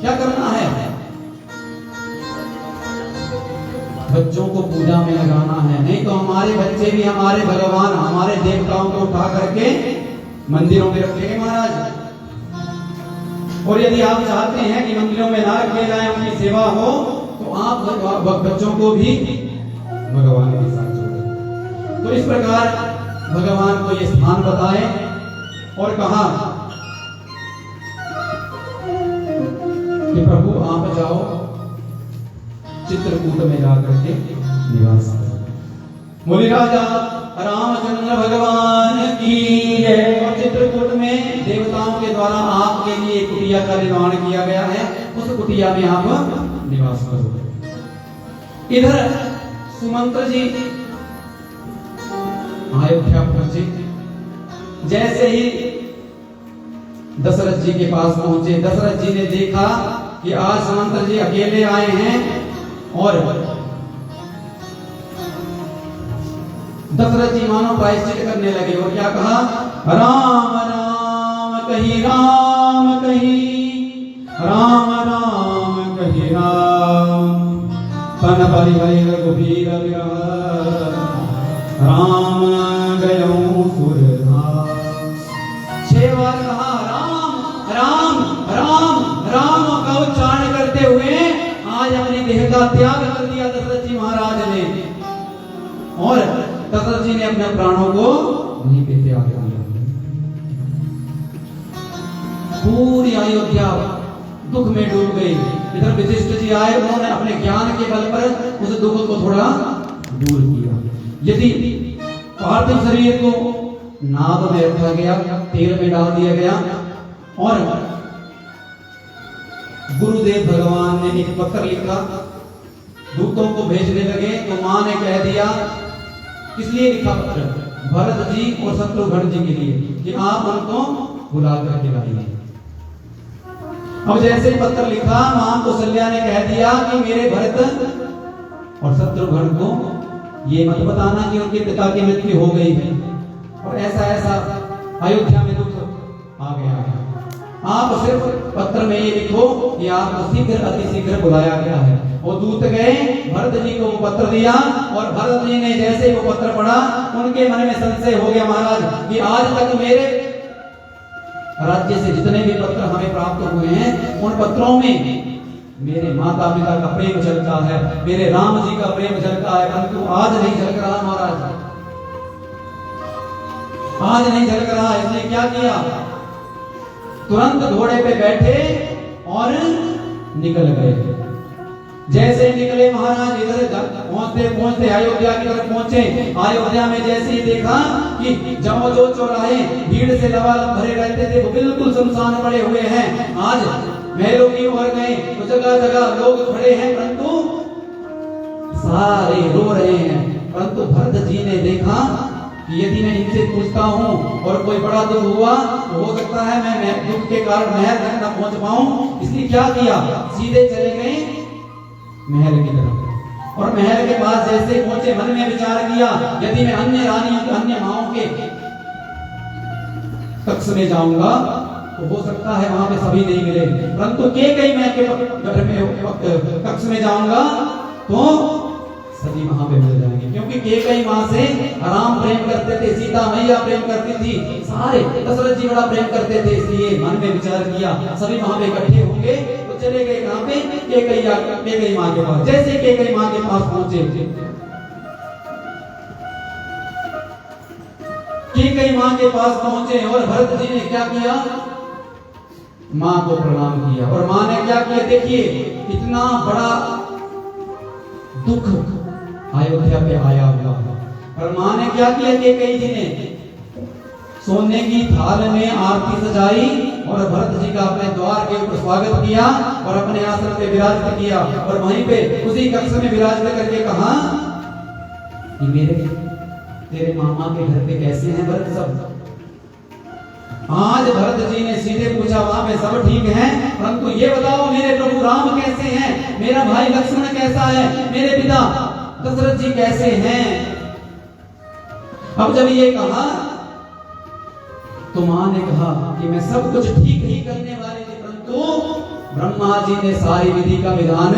क्या करना है? बच्चों को पूजा में लगाना है, नहीं तो हमारे बच्चे भी हमारे भगवान हमारे देवताओं को उठा करके मंदिरों में रखेंगे महाराज। और यदि आप चाहते हैं कि मंदिरों में ना रखे जाए, उनकी सेवा हो, तो आप बच्चों को भी भगवान के साथ जोड़ें। तो इस प्रकार भगवान को ये स्थान बताए और कहा कि प्रभु आप जाओ चित्रकूट में जाकर के निवास करो। बोले राजा रामचंद्र भगवान की जय। और चित्रकूट में देवताओं के द्वारा आपके लिए कुटिया का निर्माण किया गया है, उस कुटिया में आप निवास करो। इधर सुमंत्र जी अयोध्या पहुंचे। जैसे ही दशरथ जी के पास पहुंचे, दशरथ जी ने देखा कि आज सुमंत्र जी अकेले आए हैं और दशरथ जी मानो प्रायश्चित करने लगे और क्या कहा, राम राम कही राम कही, राम राम कही राम, तन परिवैर रघुबीर विरह, राम गयो सुरधाम। 6 बार कहा राम राम राम राम का उच्चारण करते हुए आज अपने देह का त्याग कर दिया दशरथ जी महाराज ने। और दशरथ जी ने अपने प्राणों को वहीं पे त्याग दिया। पूरी अयोध्या दुख में डूब गई। इधर वशिष्ठ जी आए, उन्होंने अपने ज्ञान के बल पर उस दुख को थोड़ा दूर किया। यदि पार्थिव शरीर को नाद में रखा गया, तेल में डाल दिया गया और गुरुदेव भगवान ने एक पत्र लिखा, दूतों को भेजने लगे, तो मां ने कह दिया, किस लिए लिखा पत्र? भरत जी और शत्रुघ्न जी के लिए कि आप उनको बुला करके लाइए। अब जैसे ही पत्र लिखा, मां कौशल्या ने कह दिया कि मेरे भरत और शत्रुघ्न को ये मत बताना कि उनके पिता की मृत्यु हो गई है और ऐसा ऐसा अयोध्या में दुख आ गया है। आप सिर्फ पत्र में ये लिखो कि आपको शीघ्र अतिशीघ्र बुलाया गया है। वो दूत गए, भरत जी को वो पत्र दिया और भरत जी ने जैसे वो पत्र पढ़ा, उनके मन में संशय हो गया महाराज कि आज तक मेरे राज्य से जितने भी पत्र हमें प्राप्त हुए हैं, उन पत्रों में मेरे माता पिता का प्रेम झलका है, मेरे राम जी का प्रेम झलका है, परंतु आज नहीं झलक रहा महाराज, आज नहीं झलक रहा। इसने क्या किया, तुरंत घोड़े पे बैठे और निकल गए। जैसे निकले महाराज, इधर पहुंचते पहुंचते अयोध्या की तरफ पहुंचे। अयोध्या में जैसे ही देखा कि जो चौराहे भीड़ से लबालब भरे रहते थे वो बिल्कुल सुनसान पड़े हुए हैं। आज महलों की ओर गए तो जगह जगह लोग खड़े हैं, परंतु सारे रो रहे हैं। परंतु भरत जी ने देखा कि यदि मैं इनसे पूछता हूँ और कोई बड़ा दुख हुआ तो हो सकता है मैं दुख के कारण महल तक न पहुंच पाऊं, इसलिए क्या किया, सीधे चले गए महल की तरफ। और महल के पास जैसे पहुंचे, मन में विचार किया, यदि मैं अन्य रानियों अन्य माओं के कक्ष में जाऊंगा तो हो सकता है वहां पे सभी नहीं मिले, परंतु केकई मैं के घर में कक्ष में जाऊंगा तो सभी वहां पे मिल जाएंगे, क्योंकि केकई मां से राम प्रेम करते थे, सीता मैया प्रेम करती थी, सारे दशरथ जी बड़ा प्रेम करते थे। इसलिए मन में विचार किया सभी वहां पे इकट्ठे होंगे, तो चले गए कहां पे, केकई मां के पास। जैसे केकई मां के पास पहुंचे, केकई मां के पास पहुंचे और भरत जी ने क्या किया, मां को प्रणाम किया। और मां ने क्या किया, देखिए इतना बड़ा दुख अयोध्या पे आया हुआ है, पर मां ने क्या किया, केकई जी ने सोने की थाल में आरती सजाई और भरत जी का अपने द्वार के ऊपर स्वागत किया और अपने आसन पे विराजित किया। और वहीं पे उसी कक्ष में विराजित करके कहा कि मेरे तेरे मामा के घर पे कैसे हैं भरत सब। आज भरत जी ने सीधे पूछा, वहां पे सब ठीक हैं, परंतु ये बताओ मेरे प्रभु राम कैसे हैं, मेरा भाई लक्ष्मण कैसा है, मेरे पिता दशरथ जी कैसे हैं। अब जब ये कहा तो मां ने कहा कि मैं सब कुछ ठीक ही करने वाले परंतु ब्रह्मा जी ने सारी विधि का विधान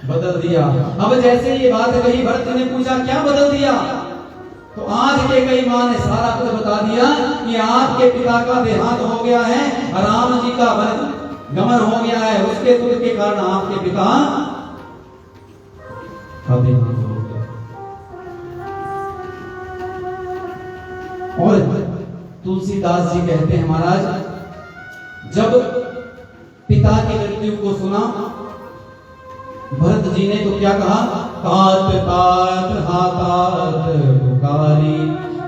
बदल दिया। अब जैसे ये बात कही, भरत ने पूछा क्या बदल दिया? तो आज के कई मां ने सारा कुछ बता दिया कि आपके पिता का देहांत हो गया है, राम जी का गमन हो गया है, उसके दुख के कारण आपके पिता का देहांत हो गया। और तुलसीदास जी कहते हैं महाराज, जब पिता की मृत्यु को सुना भरत जी ने तो क्या कहा? तात तात हातात पुकारी।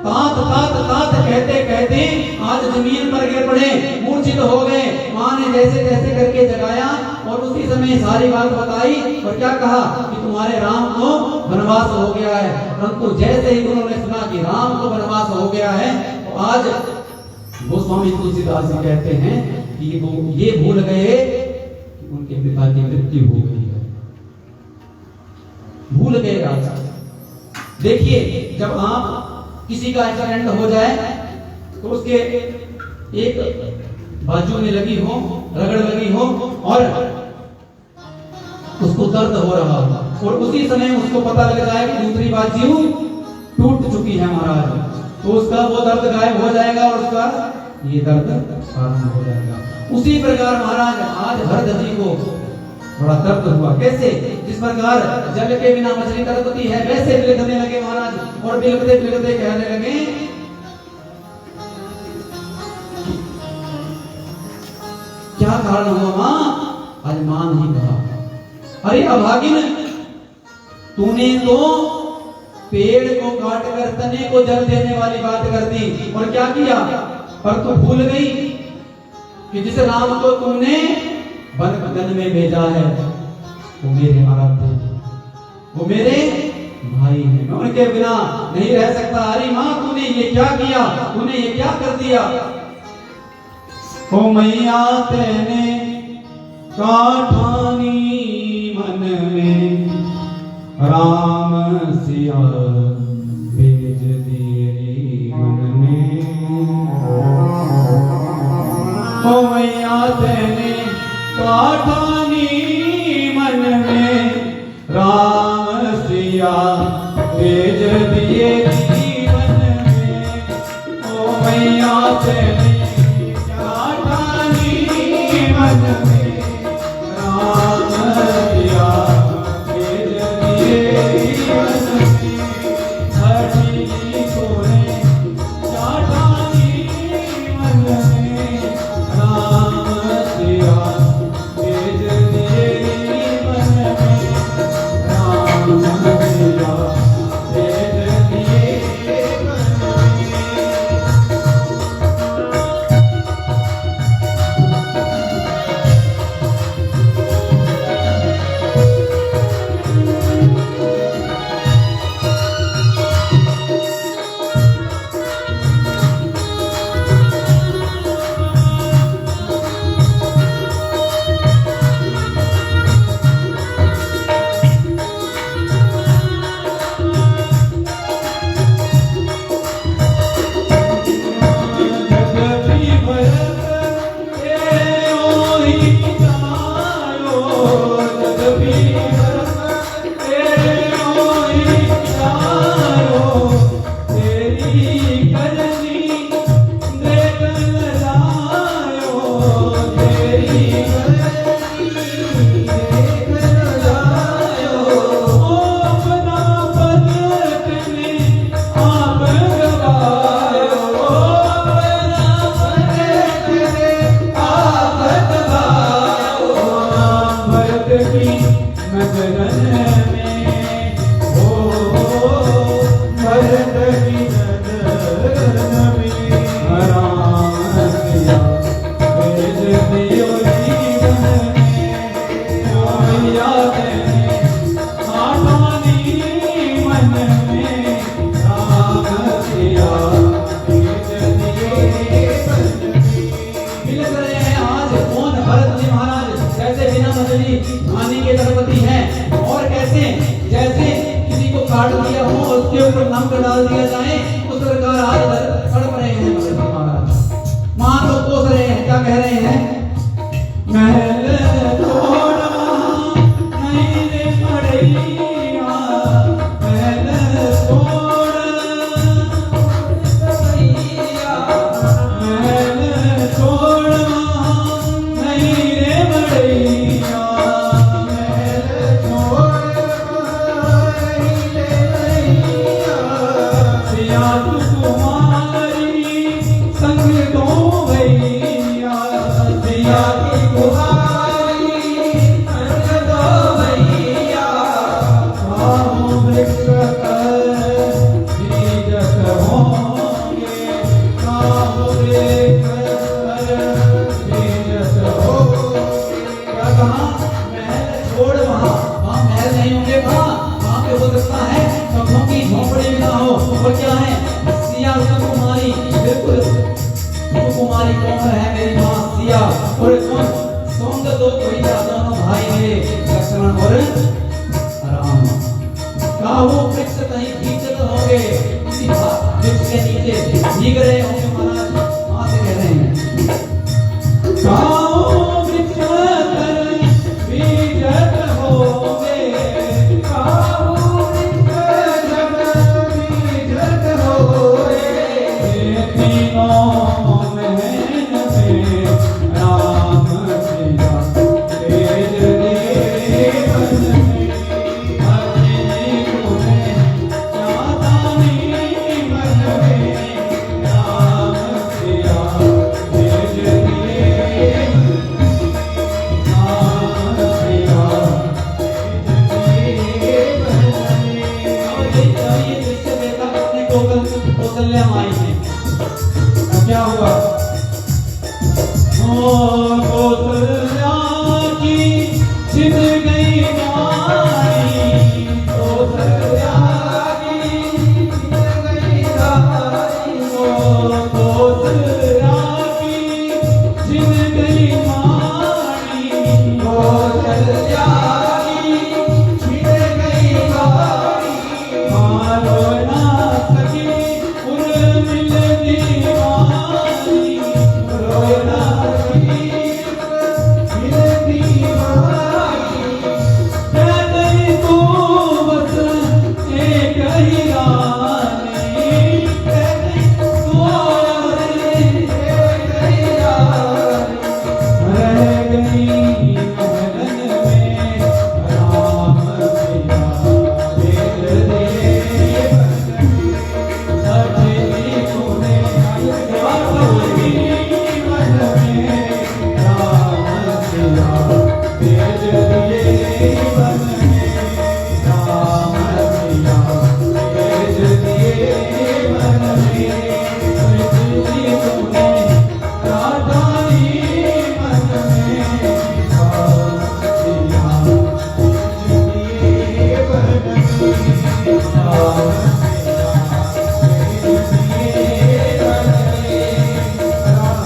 तात तात तात कहते कहते आज जमीन पर गिर पड़े, मूर्छित हो गए। मां ने जैसे जैसे करके जगाया और उसी समय सारी बात बताई और क्या कहा कि तुम्हारे राम को वनवास हो गया है। परंतु जैसे ही उन्होंने सुना कि राम को वनवास हो गया है, तो आज गोस्वामी तुलसीदास जी कहते हैं कि वो ये भूल गए कि उनके पिता की मृत्यु हो गई है, भूल गए राजा। देखिए, जब आप किसी का एक्सीडेंट हो जाए तो उसके एक बाजू में लगी हो, रगड़ लगी हो और उसको दर्द हो रहा हो और उसी समय उसको पता लग जाए कि दूसरी बाजू टूट चुकी है महाराज, तो उसका वो दर्द गायब हो जाएगा और उसका ये दर्द आराम हो जाएगा। उसी प्रकार महाराज आज भरत जी को बड़ा दर्द हुआ। कैसे? जिस प्रकार जल के बिना मछली तड़पती है, वैसे बिलखने लगे महाराज। और बिलखते बिलखते कहने लगे, क्या कारण हुआ मां? आज मां नहीं कहा, अरे अभागिन, तूने तो पेड़ को काट कर तने को जल देने वाली बात कर दी और क्या किया? पर तू भूल गई कि जिस राम को तुमने वन में भेजा है वो मेरे आराध्य, वो मेरे भाई है, मैं उनके बिना नहीं रह सकता। अरे मां, तूने ये क्या किया? तूने ये क्या कर दिया? ओ मैया तेने काठानी मन में राम सिया भेज दिए मन में। ओ मैया तेने काठानी मन में राम सिया भेज दिए जीवन में। ओ मैया तेने काठानी मन में राम सिया भेज दिए जीवन में। हरी सोने काठानी मन में राम सिया भेज दिए जीवन में। राम सिया भेज दिए जीवन में। तुम्हारी कोमल है मेरी माँ सिया, और सोंग दो कोई दोनों भाई मेरे लक्ष्मण और राम। कहा वो वृक्ष कहीं खींचत होंगे, इसी वृक्ष के नीचे भीग रहे होंगे महाराज। वहां से कह रहे हैं काओ वृक्ष पर भीगत होंगे, काओ वृक्ष पर भीगत होंगे, तीनों महन में राम सिया तेज दिए मन में, हरि गुण ज्ञानी मन में राम सिया तेज दिए, राम सिया तेज दिए मन में। और ये दृश्य देखा अपने कौशल्या माई ने। क्या हुआ? कौशल्या की छिन गई नारी, कौशल्या की छिन गई नारी, कौशल्या की छिन गई नारी, कौशल्या की छिन गई नारी, मारो ना सकी उर्मिल दीवानी, रोना सकी उर्मिल दीवानी, कहते तू बस एक ही रानी, कहते तू एक ही रानी, रह गई महलन में राम सिया तेज दिए सजनी तूने सजनी मन में राम सिया तेज दिए मन में, राम सिया तेज दिए मन में, सजनी तूने राधानी मन में राम सिया तेज दिए मन में, राम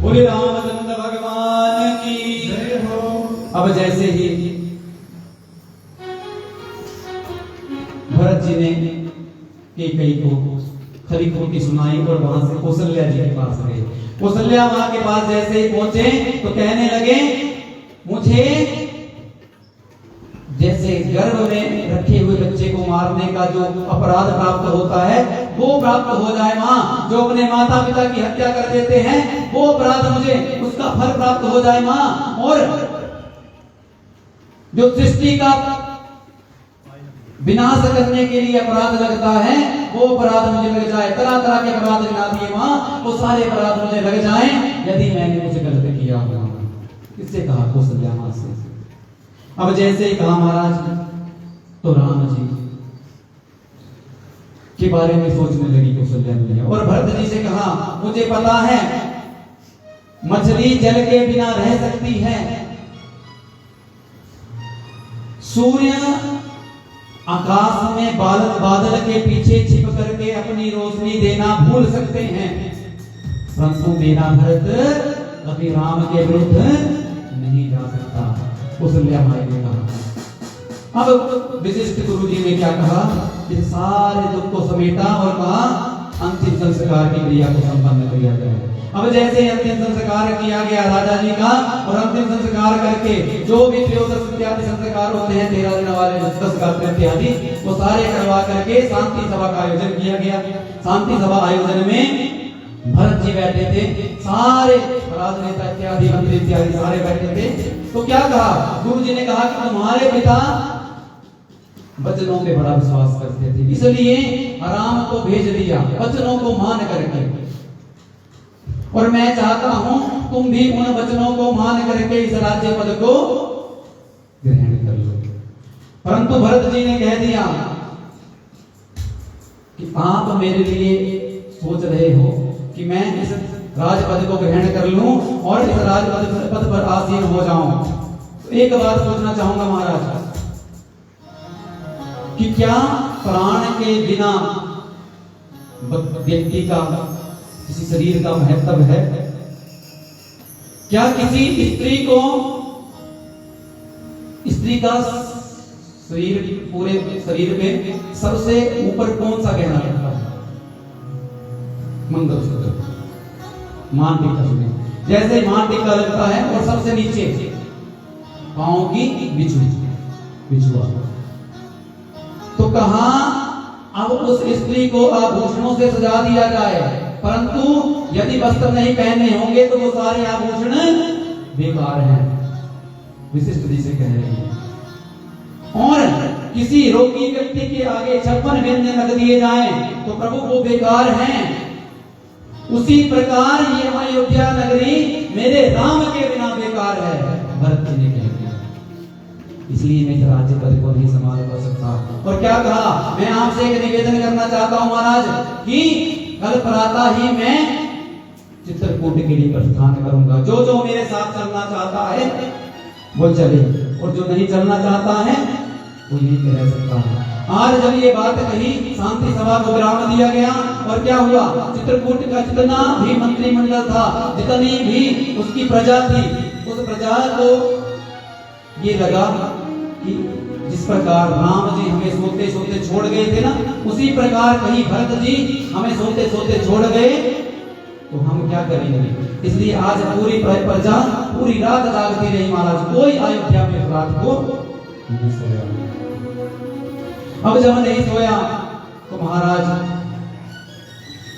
बोले रामचंद्र भगवान की जय हो। अब जैसे ही भरत जी ने कैकेयी को खरी खोटी सुनाई और वहां से कौशल्या जी के पास गए। कौशल्या मां के पास जैसे ही पहुंचे तो कहने लगे मुझे जैसे गर्भ में रखे हुए बच्चे को मारने का जो अपराध प्राप्त होता है वो प्राप्त हो जाए मां, जो अपने माता पिता की हत्या कर देते हैं वो अपराध मुझे उसका फल प्राप्त हो जाए मां, और जो सृष्टि का विनाश करने के लिए अपराध लगता है वो अपराध मुझे लग जाए। तरह तरह के अपराध गिना दिए मां, वो सारे अपराध मुझे लग जाएं यदि मैंने कुछ गलत किया होगा। किससे कहा? कौशल्या मां से। अब जैसे ही कहा महाराज तो राम जी के बारे में सोचने लगी कौशल्या मैया, और भरत जी से कहा मुझे पता है मछली जल के बिना रह सकती है, सूर्य आकाश में बादल के पीछे छिप करके अपनी रोशनी देना भूल सकते हैं, परंतु मेरा भरत कभी राम के विरुद्ध नहीं जा सकता। कौशल्या माई ने कहा। अब विशिष्ट गुरु जी ने क्या कहा? इस सारे दुख को समेटा और कहा अंतिम संस्कार की क्रिया को संपन्न किया जाए। अब जैसे अंतिम संस्कार किया गया राजा जी का, और अंतिम संस्कार करके जो भी त्रयोदश इत्यादि संस्कार होते हैं 13 दिन वाले 10 गात्र इत्यादि वो सारे करवा करके शांति सभा का आयोजन किया गया। शांति सभा आयोजन में भरत जी बैठे थे, सारे राजनेता इत्यादि मंत्री इत्यादि सारे बैठे थे। तो क्या कहा? गुरु जी ने कहा कि तुम्हारे पिता वचनों पे बड़ा विश्वास करते थे, इसलिए राम को भेज दिया वचनों को मान करके, और मैं चाहता हूं तुम भी उन वचनों को मान करके इस राज्य पद को ग्रहण कर लो। परंतु भरत जी ने कह दिया कि आप मेरे लिए सोच रहे हो कि मैं इस राजपद को ग्रहण कर लूं और इस राजपद पर आसीन हो जाऊं। तो एक बात पूछना चाहूंगा महाराज, कि क्या प्राण के बिना व्यक्ति का, किसी शरीर का महत्व है? क्या किसी स्त्री का शरीर, पूरे शरीर में सबसे ऊपर कौन सा गहना लगता है? मंगलसूत्र, मान टीका सुने। जैसे मान टीका लगता है और सबसे नीचे पांव की बिछुआ। तो कहां अब उस स्त्री को आभूषणों से सजा दिया जाए, परंतु यदि वस्त्र नहीं पहने होंगे तो वो सारे आभूषण बेकार हैं, विशिष्ट जी से कह रहे हैं। और किसी रोगी व्यक्ति के आगे 56 व्यंजन रख दिए जाएं तो प्रभु वो बेकार हैं। उसी प्रकार ये अयोध्या नगरी मेरे राम के बिना बेकार है, भरत जी ने कह दिया। इसलिए मैं राज्य पद को नहीं संभाल कर सकता। और क्या कहा, मैं आपसे एक निवेदन करना चाहता हूं महाराज कि कल प्रातः ही मैं चित्रकूट के लिए प्रस्थान करूंगा। जो जो मेरे साथ चलना चाहता है वो चले, और जो नहीं चलना चाहता है वो यहीं पे रह सकता है। आज जब ये बात कही, शांति सभा को विराम दिया गया, और क्या हुआ, चित्रकूट का जितना भी मंत्रिमंडल था, जितनी भी उसकी प्रजा थी, उस प्रजा को ये लगा कि जिस प्रकार राम जी हमें सोते सोते छोड़ गए थे ना, उसी प्रकार कहीं भरत जी हमें सोते सोते छोड़ गए तो हम क्या करेंगे। इसलिए आज पूरी प्रजा पूरी रात जागती रही महाराज, कोई अयोध्या में रात को नहीं सोया। अब जब नहीं सोया तो महाराज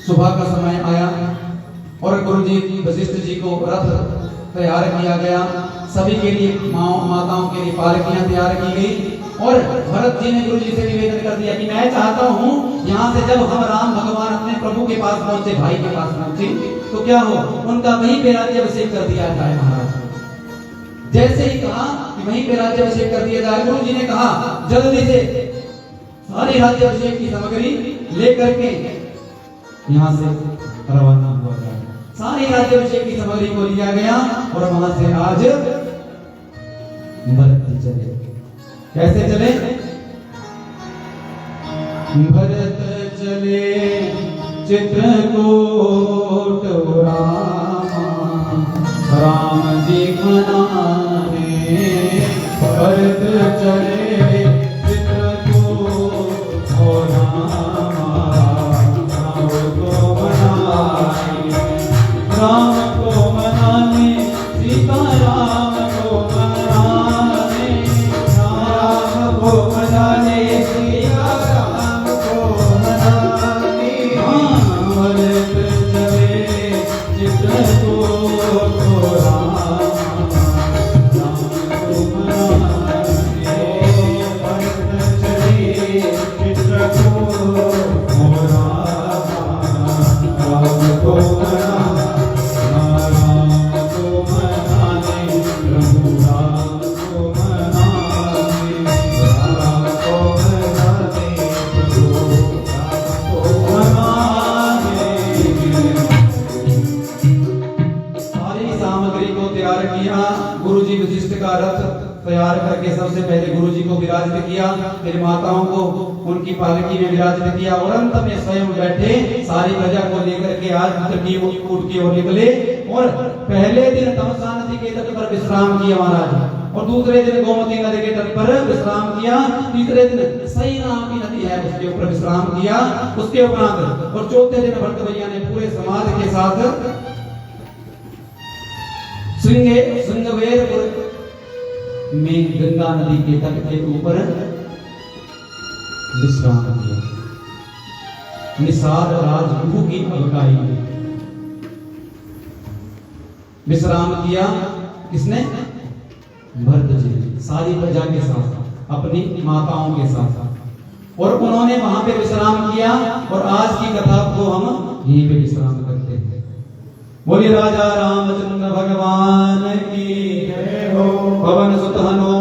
सुबह का समय आया और गुरु जी वशिष्ठ जी को रथ तैयार किया गया। सभी के लिए माताओं के लिए पालकियां तैयार की गई। और भरत जी ने गुरु जी से निवेदन कर दिया कि मैं चाहता हूं यहाँ से जब हम राम भगवान अपने प्रभु के पास पहुंचे, भाई के पास पहुंचे, तो क्या हो, उनका वहीं पे राज्याभिषेक कर दिया जाए। महाराज जैसे ही कहा कि वहीं पे राज्याभिषेक कर दिया जाए, गुरु जी ने कहा जल्दी से सारी राज्याभिषेक की सामग्री लेकर के यहाँ से रवाना हुआ जाए। सारी राज्याभिषेक की सामग्री को लिया गया और वहां से आज भरत चले। कैसे चले? भरत चले चित्रकूट राम जी मनाने, भरत चले चित्रकूट राम को मनाने, सीता राम को मनाने, राम को मनाने, सीता राम को मनाने। भरत चले चित्रकूट राम को मनाने, भरत चले चित्रकूट राम को मनाने। गुरुजी वशिष्ठ का रथ तैयार करके सबसे पहले गुरुजी को विराजित किया, फिर माताओं को उनकी पालकी में विराजित किया और अंत में स्वयं बैठे सारी प्रजा को लेकर के आज चित्रकूट की ओर निकले। और पहले दिन तमसा नदी के तट पर विश्राम किया महाराज, और दूसरे दिन गोमती नदी के तट पर विश्राम किया, तीसरे दिन सई नाम की नदी है उसके ऊपर विश्राम किया, उसके उपरांत और चौथे दिन भरत भैया ने पूरे समाज के साथ श्रृंगवेरपुर में गंगा नदी के तट के ऊपर विश्राम किया। निषाद राजगुरु की अलकाई विश्राम किया। किसने? भरत जी सारी प्रजा के साथ, अपनी माताओं के साथ, और उन्होंने वहां पे विश्राम किया। और आज की कथा को हम यहीं पे विश्राम करते हैं। बोलिए राजा रामचंद्र भगवान की जय हो। पवन सुत हनुमान